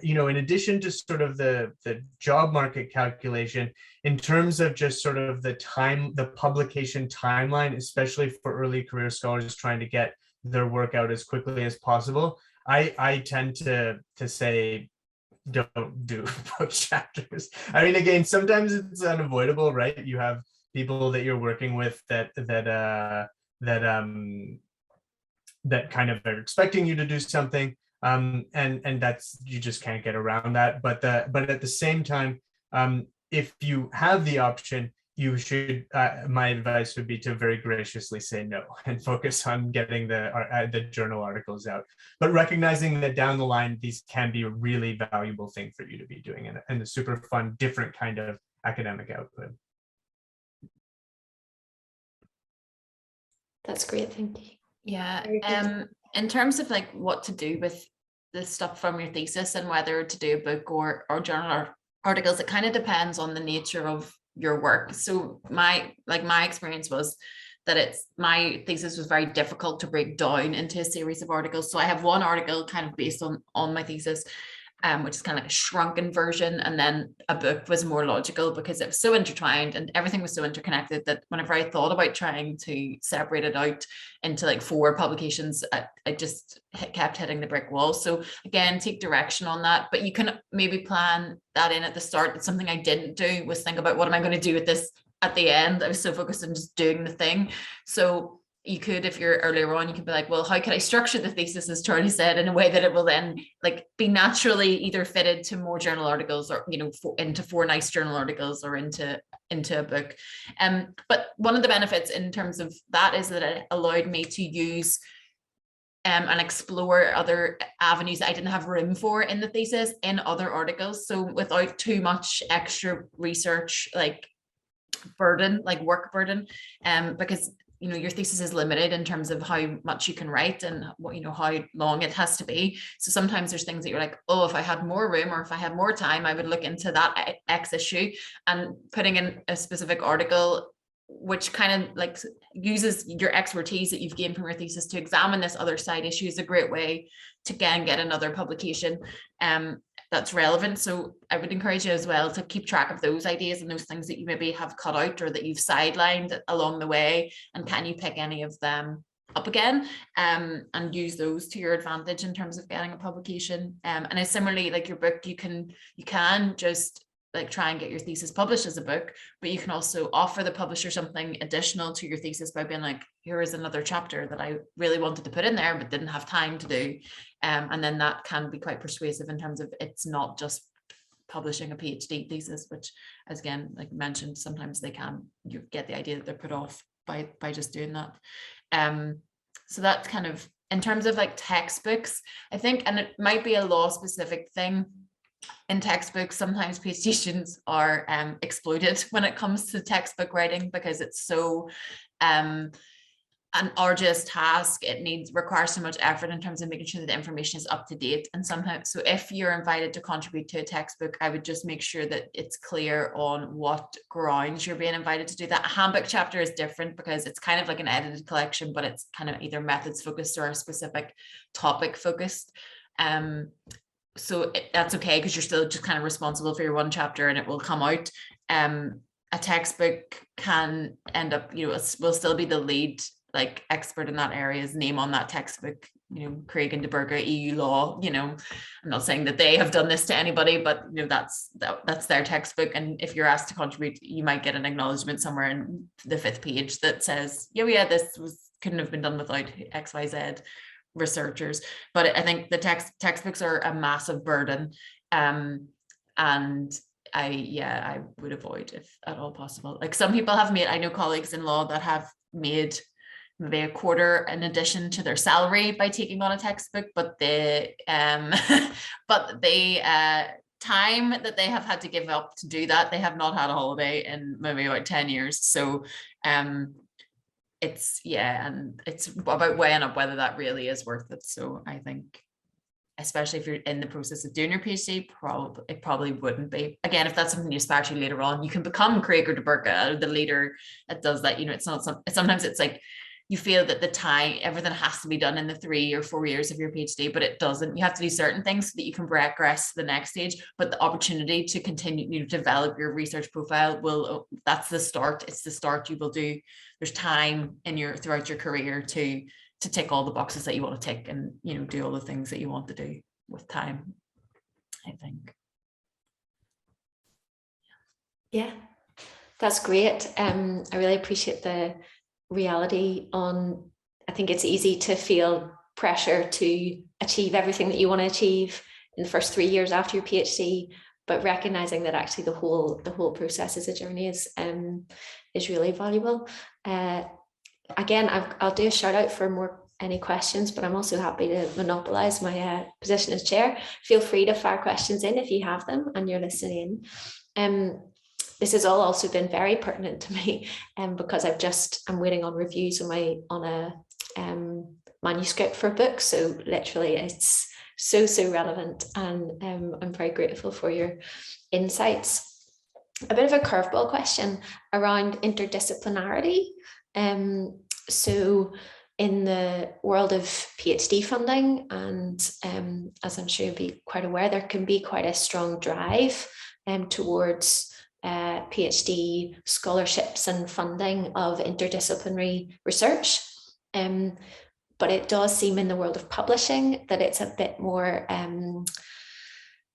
you know, in addition to sort of the job market calculation, in terms of just sort of the publication timeline, especially for early career scholars trying to get their work out as quickly as possible, I tend to say, don't do book chapters. I mean, again, sometimes it's unavoidable, right? You have people that you're working with that kind of are expecting you to do something, and that's, you just can't get around that. But at the same time, if you have the option, you should, my advice would be to very graciously say no and focus on getting the journal articles out, but recognizing that down the line, these can be a really valuable thing for you to be doing, and a super fun, different kind of academic output. That's great, thank you. Yeah, in terms of like what to do with the stuff from your thesis and whether to do a book or journal articles, it kind of depends on the nature of your work. So my experience was that my thesis was very difficult to break down into a series of articles. So I have one article kind of based on my thesis, which is kind of like a shrunken version, and then a book was more logical because it was so intertwined and everything was so interconnected that whenever I thought about trying to separate it out into like 4 publications, I just kept hitting the brick wall. So again, take direction on that, but you can maybe plan that in at the start. That's something I didn't do, was think about what am I going to do with this at the end. I was so focused on just doing the thing. So you could, if you're earlier on, you could be like, well, how can I structure the thesis, as Charlie said, in a way that it will then like be naturally either fitted to more journal articles, or, you know, into 4 nice journal articles, or into a book. But one of the benefits in terms of that is that it allowed me to use and explore other avenues that I didn't have room for in the thesis in other articles. So without too much extra research, like burden, like work burden, because you know, your thesis is limited in terms of how much you can write and what, you know, how long it has to be. So sometimes there's things that you're like, oh, if I had more room, or if I had more time, I would look into that X issue, and putting in a specific article which kind of like uses your expertise that you've gained from your thesis to examine this other side issue is a great way to again get another publication. that's relevant. So I would encourage you as well to keep track of those ideas and those things that you maybe have cut out or that you've sidelined along the way, and can you pick any of them up again, and use those to your advantage in terms of getting a publication. And I similarly, like your book, you can just like try and get your thesis published as a book, but you can also offer the publisher something additional to your thesis by being like, here is another chapter that I really wanted to put in there but didn't have time to do, and then that can be quite persuasive in terms of it's not just publishing a PhD thesis, which, as again, like mentioned, sometimes you get the idea that they're put off by just doing that. So that's kind of in terms of like textbooks, I think, and it might be a law specific thing. In textbooks, sometimes PhD students are exploited when it comes to textbook writing, because it's so an arduous task. It requires so much effort in terms of making sure that the information is up to date. And sometimes, so if you're invited to contribute to a textbook, I would just make sure that it's clear on what grounds you're being invited to do that. A handbook chapter is different because it's kind of like an edited collection, but it's kind of either methods focused or a specific topic focused. So that's okay, because you're still just kind of responsible for your one chapter and it will come out. A textbook can end up, will still be the lead like expert in that area's name on that textbook, Craig and de Burgh, EU law, I'm not saying that they have done this to anybody, but that's their textbook. And if you're asked to contribute, you might get an acknowledgement somewhere in the 5th page that says, yeah, this couldn't have been done without XYZ researchers. But I think the textbooks are a massive burden, and I would avoid, if at all possible. Like some people have made, I know colleagues in law that have made maybe a quarter in addition to their salary by taking on a textbook, but the time that they have had to give up to do that, they have not had a holiday in maybe about 10 years. So it's about weighing up whether that really is worth it. So I think, especially if you're in the process of doing your PhD, it probably wouldn't be. Again, if that's something you aspire to later on, you can become Craig or de Burgh, the leader that does that. It's not sometimes it's like you feel that the time, everything has to be done in the 3 or 4 years of your PhD, but it doesn't. You have to do certain things so that you can progress to the next stage. But the opportunity to continue to develop your research profile that's the start. It's the start you will do. There's time throughout your career to tick all the boxes that you want to tick, and do all the things that you want to do with time, I think. Yeah, that's great. I really appreciate the reality on, I think it's easy to feel pressure to achieve everything that you want to achieve in the first 3 years after your PhD, but recognizing that actually the whole process as a journey is really valuable. Again, I'll do a shout out for any questions, but I'm also happy to monopolize my position as chair. Feel free to fire questions in if you have them and you're listening in. This has all also been very pertinent to me, because I'm waiting on reviews on a manuscript for a book. So literally it's so relevant, and I'm very grateful for your insights. A bit of a curveball question around interdisciplinarity. So in the world of PhD funding, and as I'm sure you'll be quite aware, there can be quite a strong drive towards PhD scholarships and funding of interdisciplinary research. But it does seem in the world of publishing that it's a bit more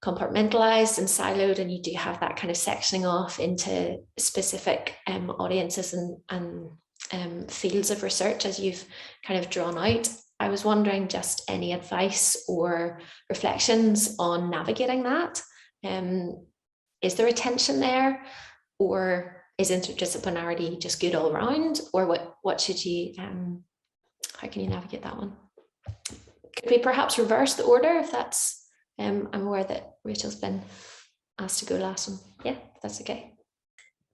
compartmentalized and siloed, and you do have that kind of sectioning off into specific audiences and fields of research as you've kind of drawn out. I was wondering just any advice or reflections on navigating that. Is there a tension there, or is interdisciplinarity just good all around, or what should you, how can you navigate that one? Could we perhaps reverse the order if that's, I'm aware that Rachel's been asked to go last one. Yeah, that's okay.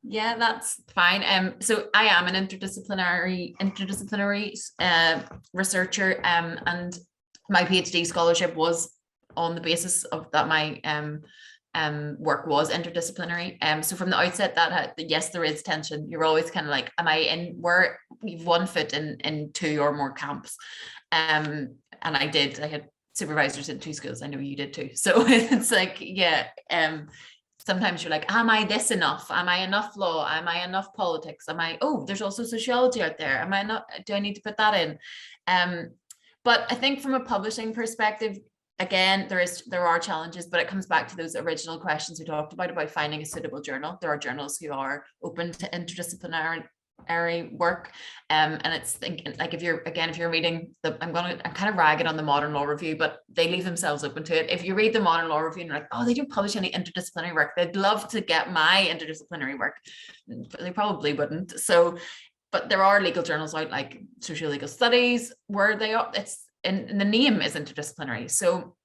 Yeah, that's fine. So I am an interdisciplinary researcher, and my PhD scholarship was on the basis of that. My work was interdisciplinary. So from the outset, yes, there is tension. You're always kind of like, am I in where you've one foot in 2 or more camps? And I had supervisors in 2 schools. I know you did too. So it's like, yeah, sometimes you're like, am I this enough? Am I enough law? Am I enough politics? Oh, there's also sociology out there. Am I not, do I need to put that in? But I think from a publishing perspective, again, there are challenges, but it comes back to those original questions we talked about finding a suitable journal. There are journals who are open to interdisciplinary work, and it's thinking like if you're reading I'm kind of ragging on the Modern Law Review, but they leave themselves open to it. If you read the Modern Law Review and you're like, oh, they don't publish any interdisciplinary work, they'd love to get my interdisciplinary work, but they probably wouldn't. So, but there are legal journals out like Social Legal Studies where they are, it's in the name is interdisciplinary. So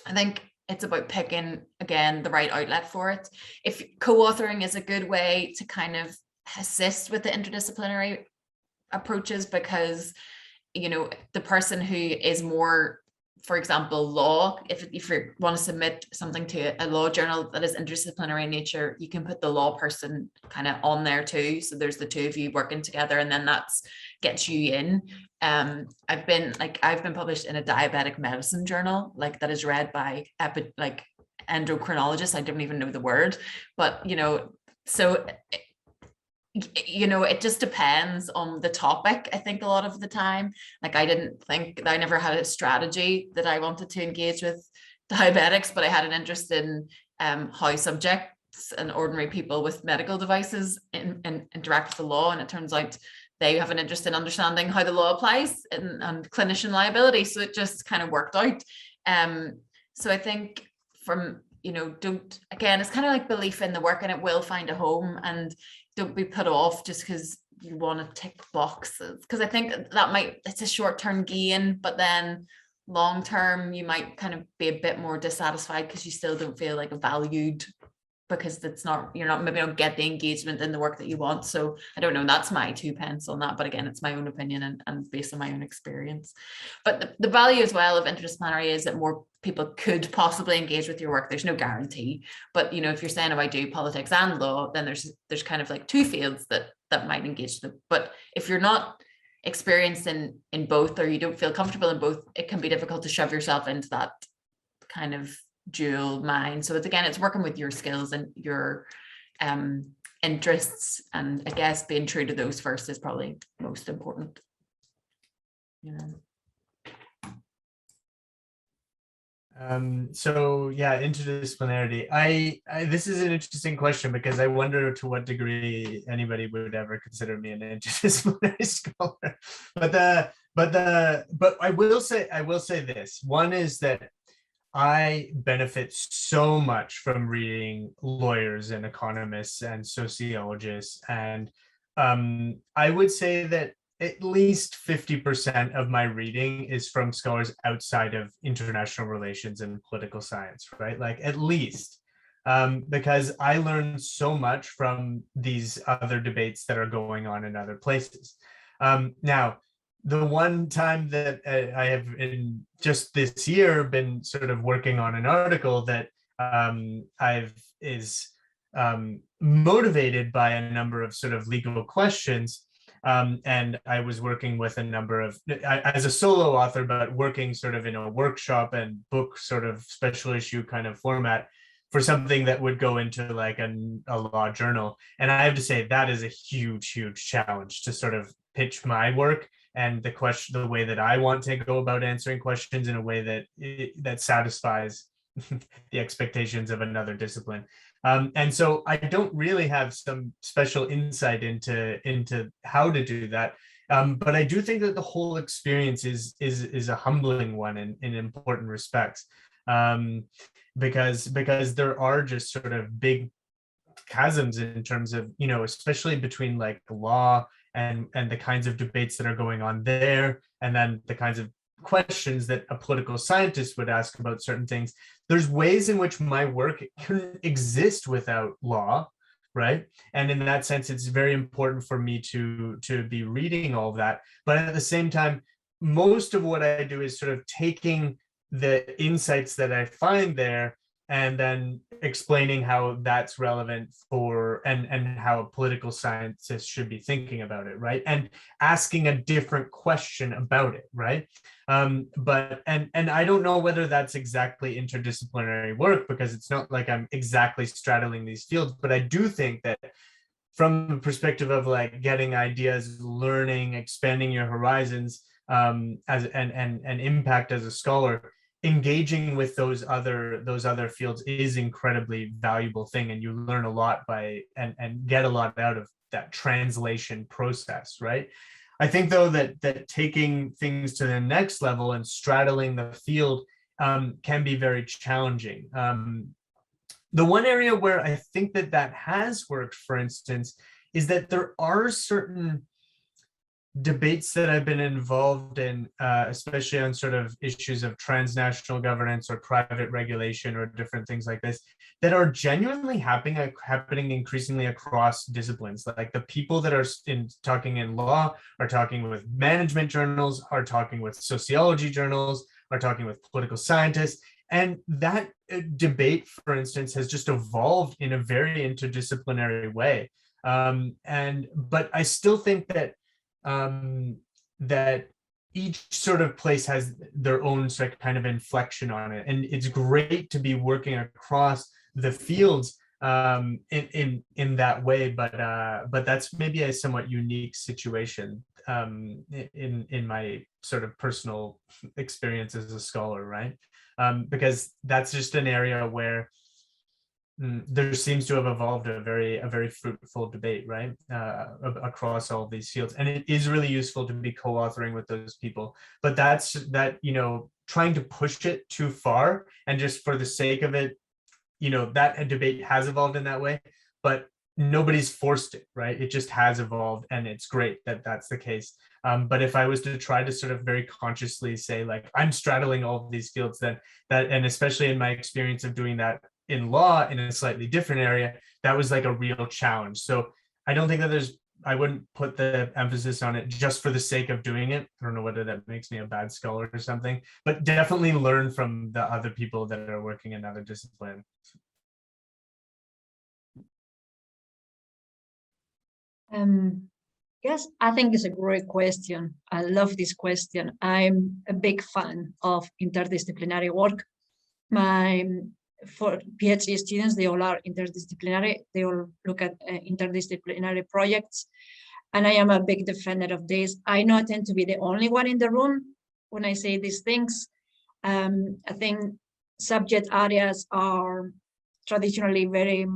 I think it's about picking, again, the right outlet for it. If co-authoring is a good way to kind of assist with the interdisciplinary approaches, because, you know, the person who is more, for example, law, if you want to submit something to a law journal that is interdisciplinary in nature, you can put the law person kind of on there too. So there's the two of you working together, and then that's gets you in. I've been published in a diabetic medicine journal, like that is read by endocrinologists. I don't even know the word, but you know, so you know, it just depends on the topic. I think a lot of the time, like I never had a strategy that I wanted to engage with diabetics, but I had an interest in how subjects and ordinary people with medical devices interact with the law. And it turns out they have an interest in understanding how the law applies and clinician liability. So it just kind of worked out. So I think from, you know, it's kind of like belief in the work, and it will find a home, and don't be put off just because you want to tick boxes. Because I think it's a short-term gain, but then long-term, you might kind of be a bit more dissatisfied because you still don't feel like valued, because you're not maybe don't get the engagement in the work that you want. So I don't know, that's my 2 pence on that. But again, it's my own opinion and based on my own experience. But the value as well of interdisciplinary is that more people could possibly engage with your work. There's no guarantee, but you know, if you're saying, oh, I do politics and law, then there's kind of like 2 fields that might engage them. But if you're not experienced in both, or you don't feel comfortable in both, it can be difficult to shove yourself into that kind of dual mind. So it's working with your skills and your interests, and I guess being true to those first is probably most important, you know. So yeah, interdisciplinarity. I this is an interesting question, because I wonder to what degree anybody would ever consider me an interdisciplinary scholar. But I will say this. One is that I benefit so much from reading lawyers and economists and sociologists, and I would say that at least 50% of my reading is from scholars outside of international relations and political science, right? Like at least, because I learn so much from these other debates that are going on in other places. Now, the one time that I have in just this year been sort of working on an article that is motivated by a number of sort of legal questions. And I was working with a number of, as a solo author, but working sort of in a workshop and book sort of special issue kind of format for something that would go into like a law journal. And I have to say that is a huge, huge challenge to sort of pitch my work and the way that I want to go about answering questions in a way that satisfies the expectations of another discipline. And so I don't really have some special insight into how to do that. But I do think that the whole experience is a humbling one in important respects, because there are just sort of big chasms in terms of, you know, especially between like the law and the kinds of debates that are going on there, and then the kinds of questions that a political scientist would ask about certain things. There's ways in which my work can exist without law, right? And in that sense, it's very important for me to be reading all of that. But at the same time, most of what I do is sort of taking the insights that I find there and then explaining how that's relevant for and how a political scientist should be thinking about it, right? And asking a different question about it, right? But I don't know whether that's exactly interdisciplinary work, because it's not like I'm exactly straddling these fields, but I do think that from the perspective of like getting ideas, learning, expanding your horizons, as and impact as a scholar, engaging with those other fields is incredibly valuable thing, and you learn a lot by and get a lot out of that translation process, right? I think though that taking things to the next level and straddling the field can be very challenging. The one area where I think that has worked, for instance, is that there are certain debates that I've been involved in, especially on sort of issues of transnational governance or private regulation or different things like this, that are genuinely happening increasingly across disciplines. Like the people that are talking in law are talking with management journals, are talking with sociology journals, are talking with political scientists. And that debate, for instance, has just evolved in a very interdisciplinary way. But I still think that that each sort of place has their own sort of kind of inflection on it, and it's great to be working across the fields in that way. But that's maybe a somewhat unique situation in my sort of personal experience as a scholar, right? Because that's just an area where there seems to have evolved a very fruitful debate, right, across all of these fields, and it is really useful to be co-authoring with those people. But that trying to push it too far and just for the sake of it, that debate has evolved in that way, but nobody's forced it, right? It just has evolved, and it's great that that's the case. But if I was to try to sort of very consciously say, like, I'm straddling all of these fields, then and especially in my experience of doing that in law in a slightly different area, that was like a real challenge. So I don't think that I wouldn't put the emphasis on it just for the sake of doing it. I don't know whether that makes me a bad scholar or something, but definitely learn from the other people that are working in other disciplines. Yes, I think it's a great question. I love this question. I'm a big fan of interdisciplinary work. For PhD students, they all are interdisciplinary. They all look at interdisciplinary projects. And I am a big defender of this. I know I tend to be the only one in the room when I say these things. I think subject areas are traditionally very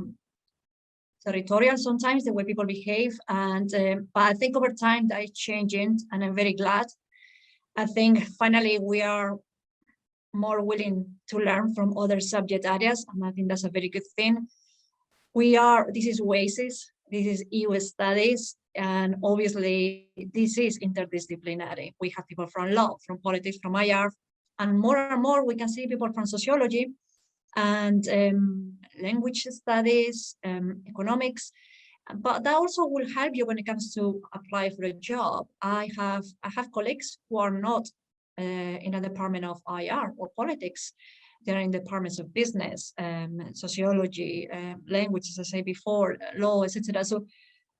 territorial sometimes, the way people behave. And but I think over time that is changing, and I'm very glad. I think finally we are more willing to learn from other subject areas, and I think that's a very good thing. This is WASIS, this is EU studies, and obviously this is interdisciplinary. We have people from law, from politics, from IR, and more we can see people from sociology and language studies, economics, but that also will help you when it comes to apply for a job. I have colleagues who are not in a department of IR or politics. They're in departments of business, sociology, language, as I said before, law, etc. So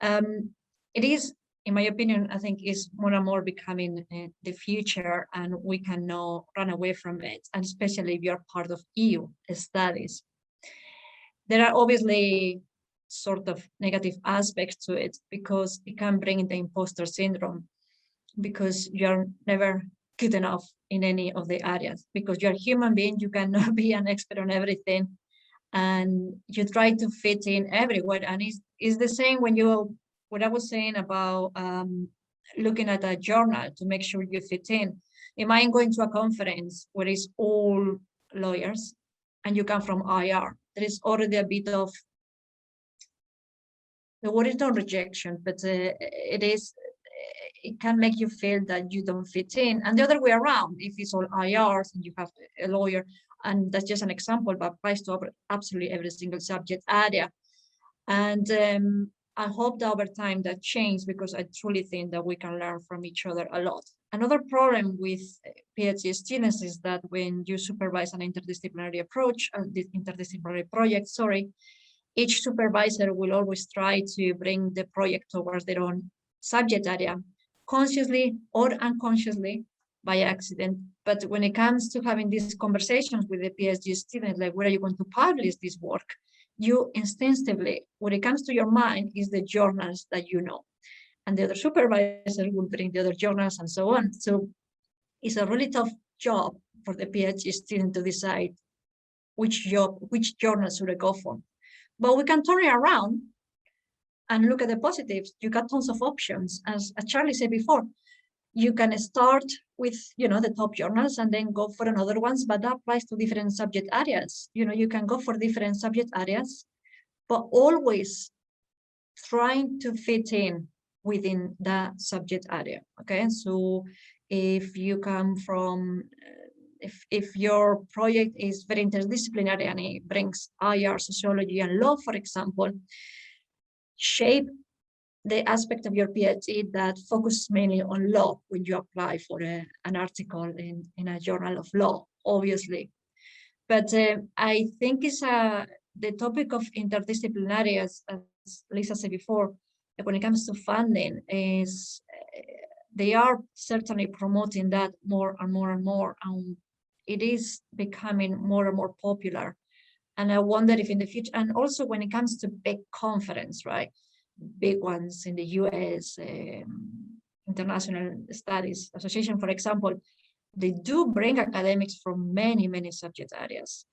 it is, in my opinion, I think is more and more becoming the future, and we cannot run away from it, and especially if you're part of EU studies. There are obviously sort of negative aspects to it, because it can bring the imposter syndrome, because you're never good enough in any of the areas, because you're a human being, you cannot be an expert on everything, and you try to fit in everywhere. And it's the same what I was saying about looking at a journal to make sure you fit in. Imagine going to a conference where it's all lawyers and you come from IR. There is already a bit of, the word is not rejection, but it can make you feel that you don't fit in. And the other way around, if it's all IRs and you have a lawyer, and that's just an example, but applies to absolutely every single subject area. And I hope that over time that changes, because I truly think that we can learn from each other a lot. Another problem with PhD students is that when you supervise an interdisciplinary approach, this interdisciplinary project, each supervisor will always try to bring the project towards their own subject area, consciously or unconsciously by accident. But when it comes to having these conversations with the PhD student, like where are you going to publish this work, you instinctively, what it comes to your mind is the journals that you know. And the other supervisor will bring the other journals and so on. So it's a really tough job for the PhD student to decide which journal should I go for. But we can turn it around and look at the positives. You got tons of options. As Charlie said before, you can start with, the top journals and then go for another ones, but that applies to different subject areas. You can go for different subject areas, but always trying to fit in within that subject area. Okay, so if you come from, if your project is very interdisciplinary and it brings IR, sociology, and law, for example, shape the aspect of your PhD that focuses mainly on law when you apply for an article in a journal of law, obviously. But I think the topic of interdisciplinary, as Lisa said before, when it comes to funding, is they are certainly promoting that more and more and more, and it is becoming more and more popular. And I wonder if in the future, and also when it comes to big conference, right? Big ones in the US, International Studies Association, for example, they do bring academics from many, many subject areas.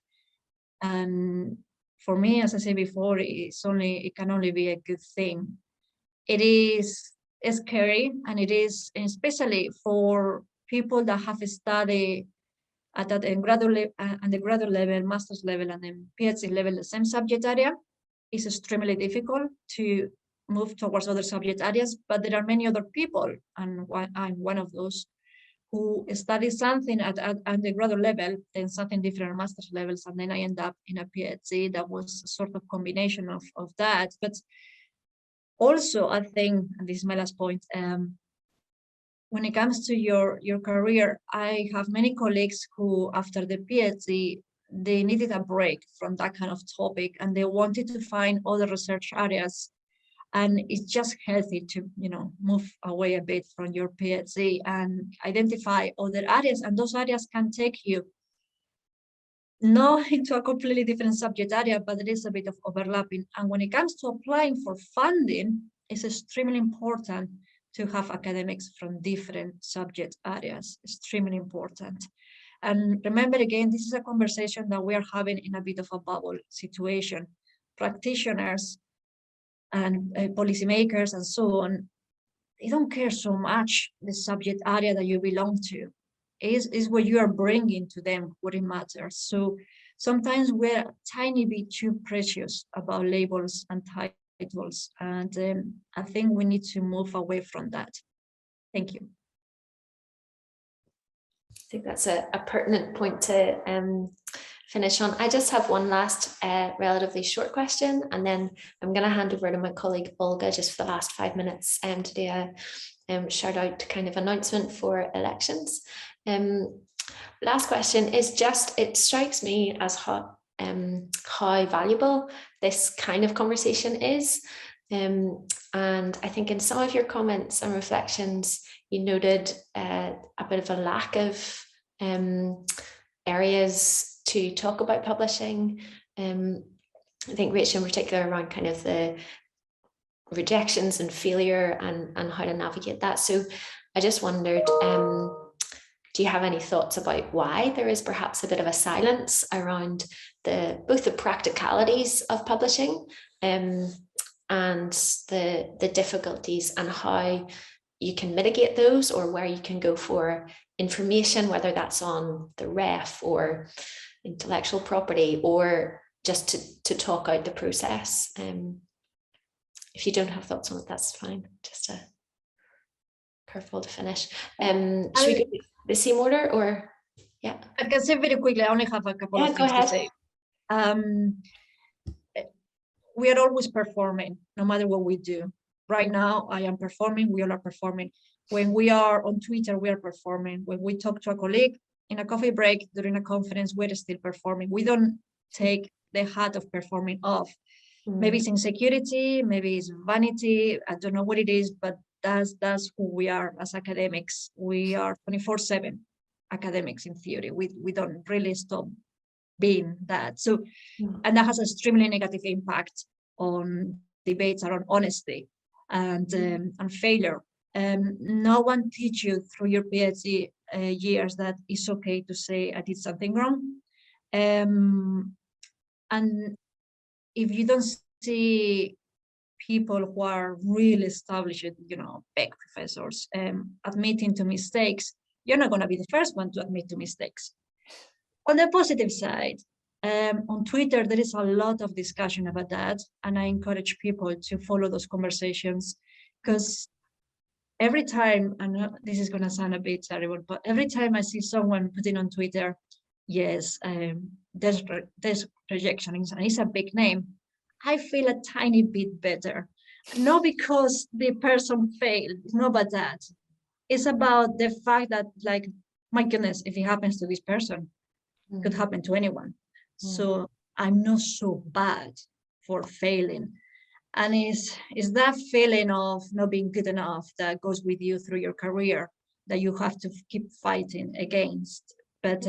And for me, as I said before, it can only be a good thing. It is scary, and it is especially for people that have studied at the undergraduate level, master's level, and then PhD level, the same subject area. It's extremely difficult to move towards other subject areas, but there are many other people, and I'm one of those, who study something at undergraduate level, then something different at master's levels, and then I end up in a PhD that was a sort of combination of that. But also, I think, and this is my last point, when it comes to your career, I have many colleagues who, after the PhD, they needed a break from that kind of topic, and they wanted to find other research areas. And it's just healthy to, move away a bit from your PhD and identify other areas. And those areas can take you not into a completely different subject area, but there is a bit of overlapping. And when it comes to applying for funding, it's extremely important to have academics from different subject areas, extremely important. And remember, again, this is a conversation that we are having in a bit of a bubble situation. Practitioners and policymakers and so on, they don't care so much the subject area that you belong to. Is what you are bringing to them what it matters. So sometimes we're a tiny bit too precious about labels and titles, and I think we need to move away from that. Thank you. I think that's a pertinent point to finish on. I just have one last relatively short question, and then I'm going to hand over to my colleague Olga just for the last 5 minutes to do a shout out kind of announcement for elections. Last question is just, it strikes me as how valuable this kind of conversation is. And I think in some of your comments and reflections, you noted a bit of a lack of areas to talk about publishing. I think Rachael in particular around kind of the rejections and failure and how to navigate that. So I just wondered, do you have any thoughts about why there is perhaps a bit of a silence around both the practicalities of publishing and the difficulties, and how you can mitigate those, or where you can go for information, whether that's on the ref or intellectual property, or just to talk out the process? If you don't have thoughts on it, that's fine. Just a curveball to finish. Should we go the same order, or yeah? I can say very quickly. I only have a couple of things to say. We are always performing, no matter what we do. Right now, I am performing. We all are performing. When we are on Twitter, we are performing. When we talk to a colleague in a coffee break during a conference, we're still performing. We don't take the hat of performing off. Maybe it's insecurity, maybe it's vanity. I don't know what it is, but that's who we are as academics. We are 24/7 academics in theory. We don't really stop being that. So, and that has an extremely negative impact on debates around honesty and failure. No one teach you through your PhD years that it's okay to say I did something wrong. And if you don't see people who are really established, big professors, admitting to mistakes, you're not going to be the first one to admit to mistakes. On the positive side, on Twitter, there is a lot of discussion about that, and I encourage people to follow those conversations, because every time, and this is going to sound a bit terrible, but every time I see someone putting on Twitter, yes, there's rejection, and it's a big name, I feel a tiny bit better. Not because the person failed, it's not about that. It's about the fact that, like, my goodness, if it happens to this person, it could happen to anyone. So I'm not so bad for failing. And it's that feeling of not being good enough that goes with you through your career that you have to keep fighting against. But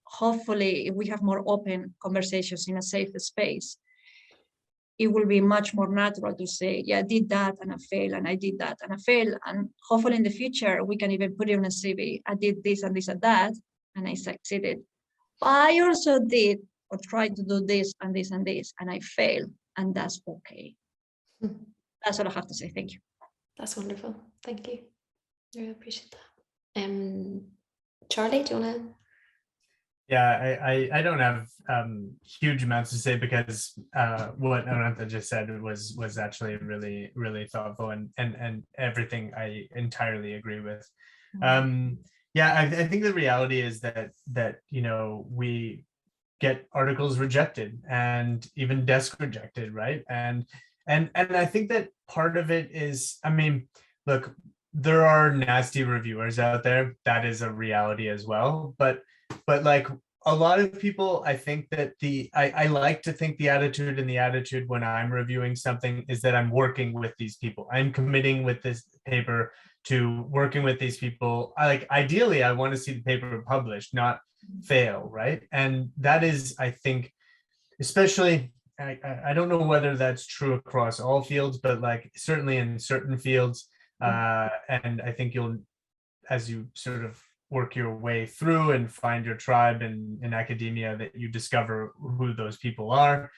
hopefully, if we have more open conversations in a safe space, it will be much more natural to say, yeah, I did that and I failed, and I did that and I failed. And hopefully in the future, we can even put it on a CV. I did this and this and that, and I succeeded. But I also did or tried to do this and this and this, and I failed, and that's okay. That's all I have to say. Thank you. That's wonderful. Thank you. I really appreciate that. Charlie, do you want to? Yeah, I don't have huge amounts to say, because what Arantza just said was actually really, really thoughtful, and everything I entirely agree with. Yeah, I think the reality is that we get articles rejected and even desk rejected, right? And I think that part of it is, I mean, look, there are nasty reviewers out there. That is a reality as well. But like a lot of people, I think that I like to think the attitude when I'm reviewing something is that I'm working with these people. I'm committing with this paper to working with these people. Ideally, I want to see the paper published, not fail, right? And that is, I think, especially, I don't know whether that's true across all fields, but like certainly in certain fields, and I think you'll, as you sort of work your way through and find your tribe in academia, that you discover who those people are.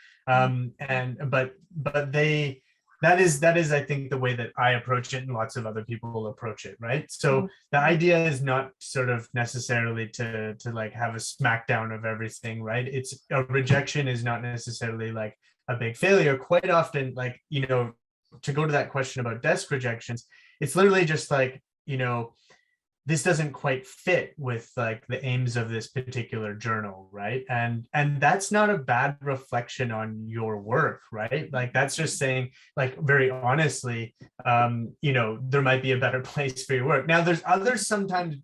That is, I think, the way that I approach it, and lots of other people will approach it, right? So the idea is not sort of necessarily to like have a smackdown of everything, right? It's a rejection is not necessarily like a big failure. Quite often, like, to go to that question about desk rejections, it's literally just like, this doesn't quite fit with like the aims of this particular journal, right? And that's not a bad reflection on your work, right? Like that's just saying, like, very honestly, there might be a better place for your work. Now there's others sometimes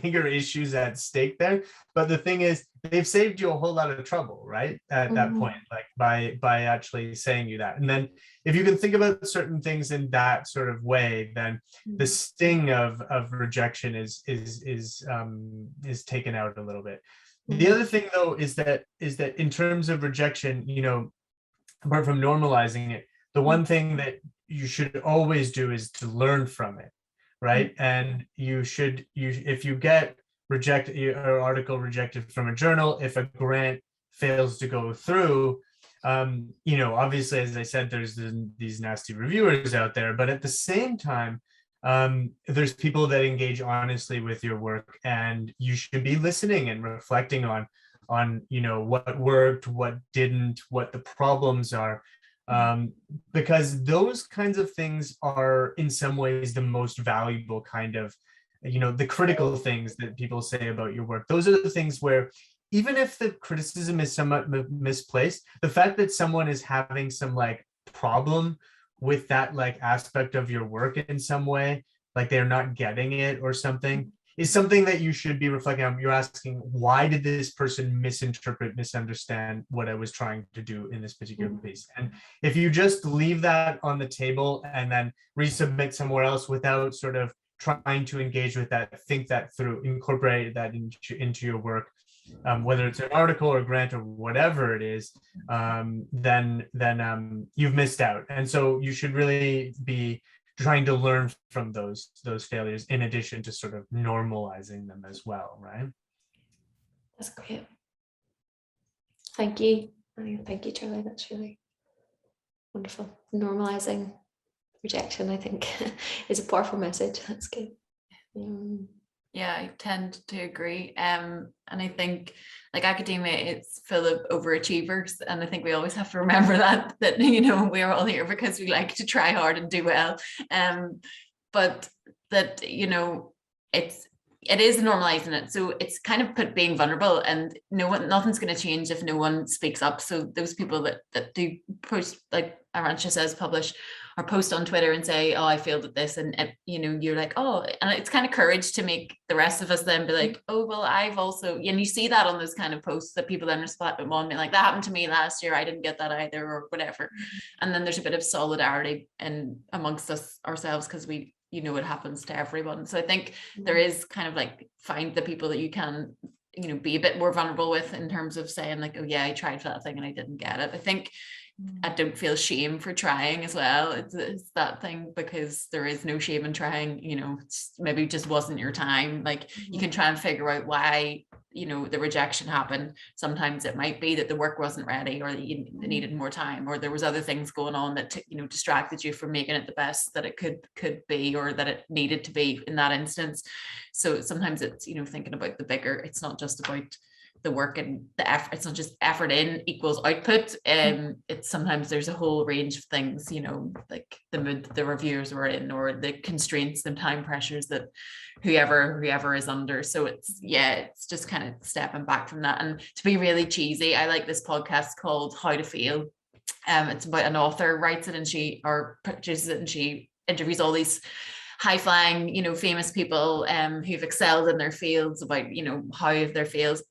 bigger issues at stake there, but the thing is, they've saved you a whole lot of trouble, right? At that point, like by actually saying you that. And then if you can think about certain things in that sort of way, then the sting of rejection is taken out a little bit. The other thing though is that in terms of rejection, apart from normalizing it, the one thing that you should always do is to learn from it, right? And if you get rejected, your article rejected from a journal, if a grant fails to go through, obviously, as I said, there's these nasty reviewers out there, but at the same time, there's people that engage honestly with your work, and you should be listening and reflecting on what worked, what didn't, what the problems are. Because those kinds of things are in some ways the most valuable kind of, the critical things that people say about your work. Those are the things where, even if the criticism is somewhat misplaced, the fact that someone is having some like problem with that like aspect of your work in some way, like they're not getting it or something, is something that you should be reflecting on. You're asking, why did this person misunderstand what I was trying to do in this particular piece? And if you just leave that on the table and then resubmit somewhere else without sort of trying to engage with that, think that through, incorporate that into your work, whether it's an article or grant or whatever it is, then you've missed out. And so you should really be trying to learn from those failures, in addition to sort of normalizing them as well, right? That's great. Thank you. Thank you, Charlie. That's really wonderful. Normalizing rejection, I think, is a powerful message. That's good. Yeah, I tend to agree. And I think like academia, it's full of overachievers. And I think we always have to remember that, we're all here because we like to try hard and do well. But that, it is normalizing it. So it's kind of being vulnerable, and nothing's going to change if no one speaks up. So those people that do post, like Arantza says, publish or post on Twitter and say, oh, I failed at this. And, you're like, oh, and it's kind of courage to make the rest of us then be like, oh, well, I've also, and you see that on those kind of posts that people then respond on, like, that happened to me last year, I didn't get that either, or whatever. And then there's a bit of solidarity amongst us ourselves, because we, it happens to everyone. So I think there is kind of like, find the people that you can, be a bit more vulnerable with, in terms of saying like, oh yeah, I tried for that thing and I didn't get it. I think I don't feel shame for trying as well. It's that thing, because there is no shame in trying, maybe it just wasn't your time. Like you can try and figure out why, the rejection happened. Sometimes it might be that the work wasn't ready, or that you needed more time, or there was other things going on that, distracted you from making it the best that it could be, or that it needed to be in that instance. So sometimes it's, thinking about the bigger, it's not just about the work and the effort. It's not just effort in equals output. It's sometimes there's a whole range of things, like the mood the reviewers were in, or the constraints, the time pressures that whoever is under. So it's just kind of stepping back from that. And to be really cheesy, I like this podcast called How to Fail. It's about an author writes it, and she produces it, and she interviews all these high-flying, famous people who've excelled in their fields, about, how have their failed,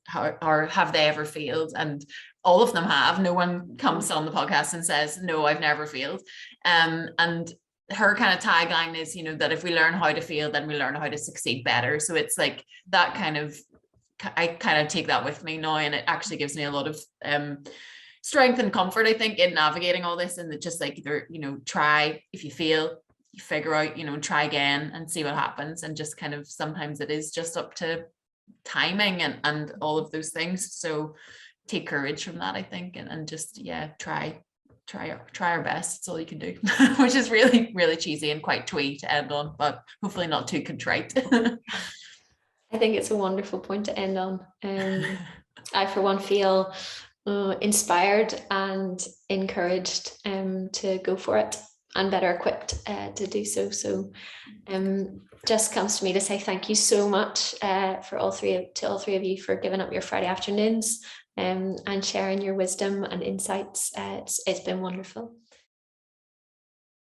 or have they ever failed? And all of them have. No one comes on the podcast and says, no, I've never failed. And her kind of tagline is, that if we learn how to fail, then we learn how to succeed better. So it's like that kind of, I kind of take that with me now, and it actually gives me a lot of strength and comfort, I think, in navigating all this. And that just like, either, try, if you fail, you figure out, try again and see what happens. And just kind of, sometimes it is just up to timing and all of those things. So take courage from that, I think, and just, try our best. It's all you can do, which is really, really cheesy and quite twee to end on, but hopefully not too contrite. I think it's a wonderful point to end on. I, for one, feel inspired and encouraged to go for it, and better equipped to do so. So just comes to me to say thank you so much to all three of you for giving up your Friday afternoons and sharing your wisdom and insights. It's been wonderful.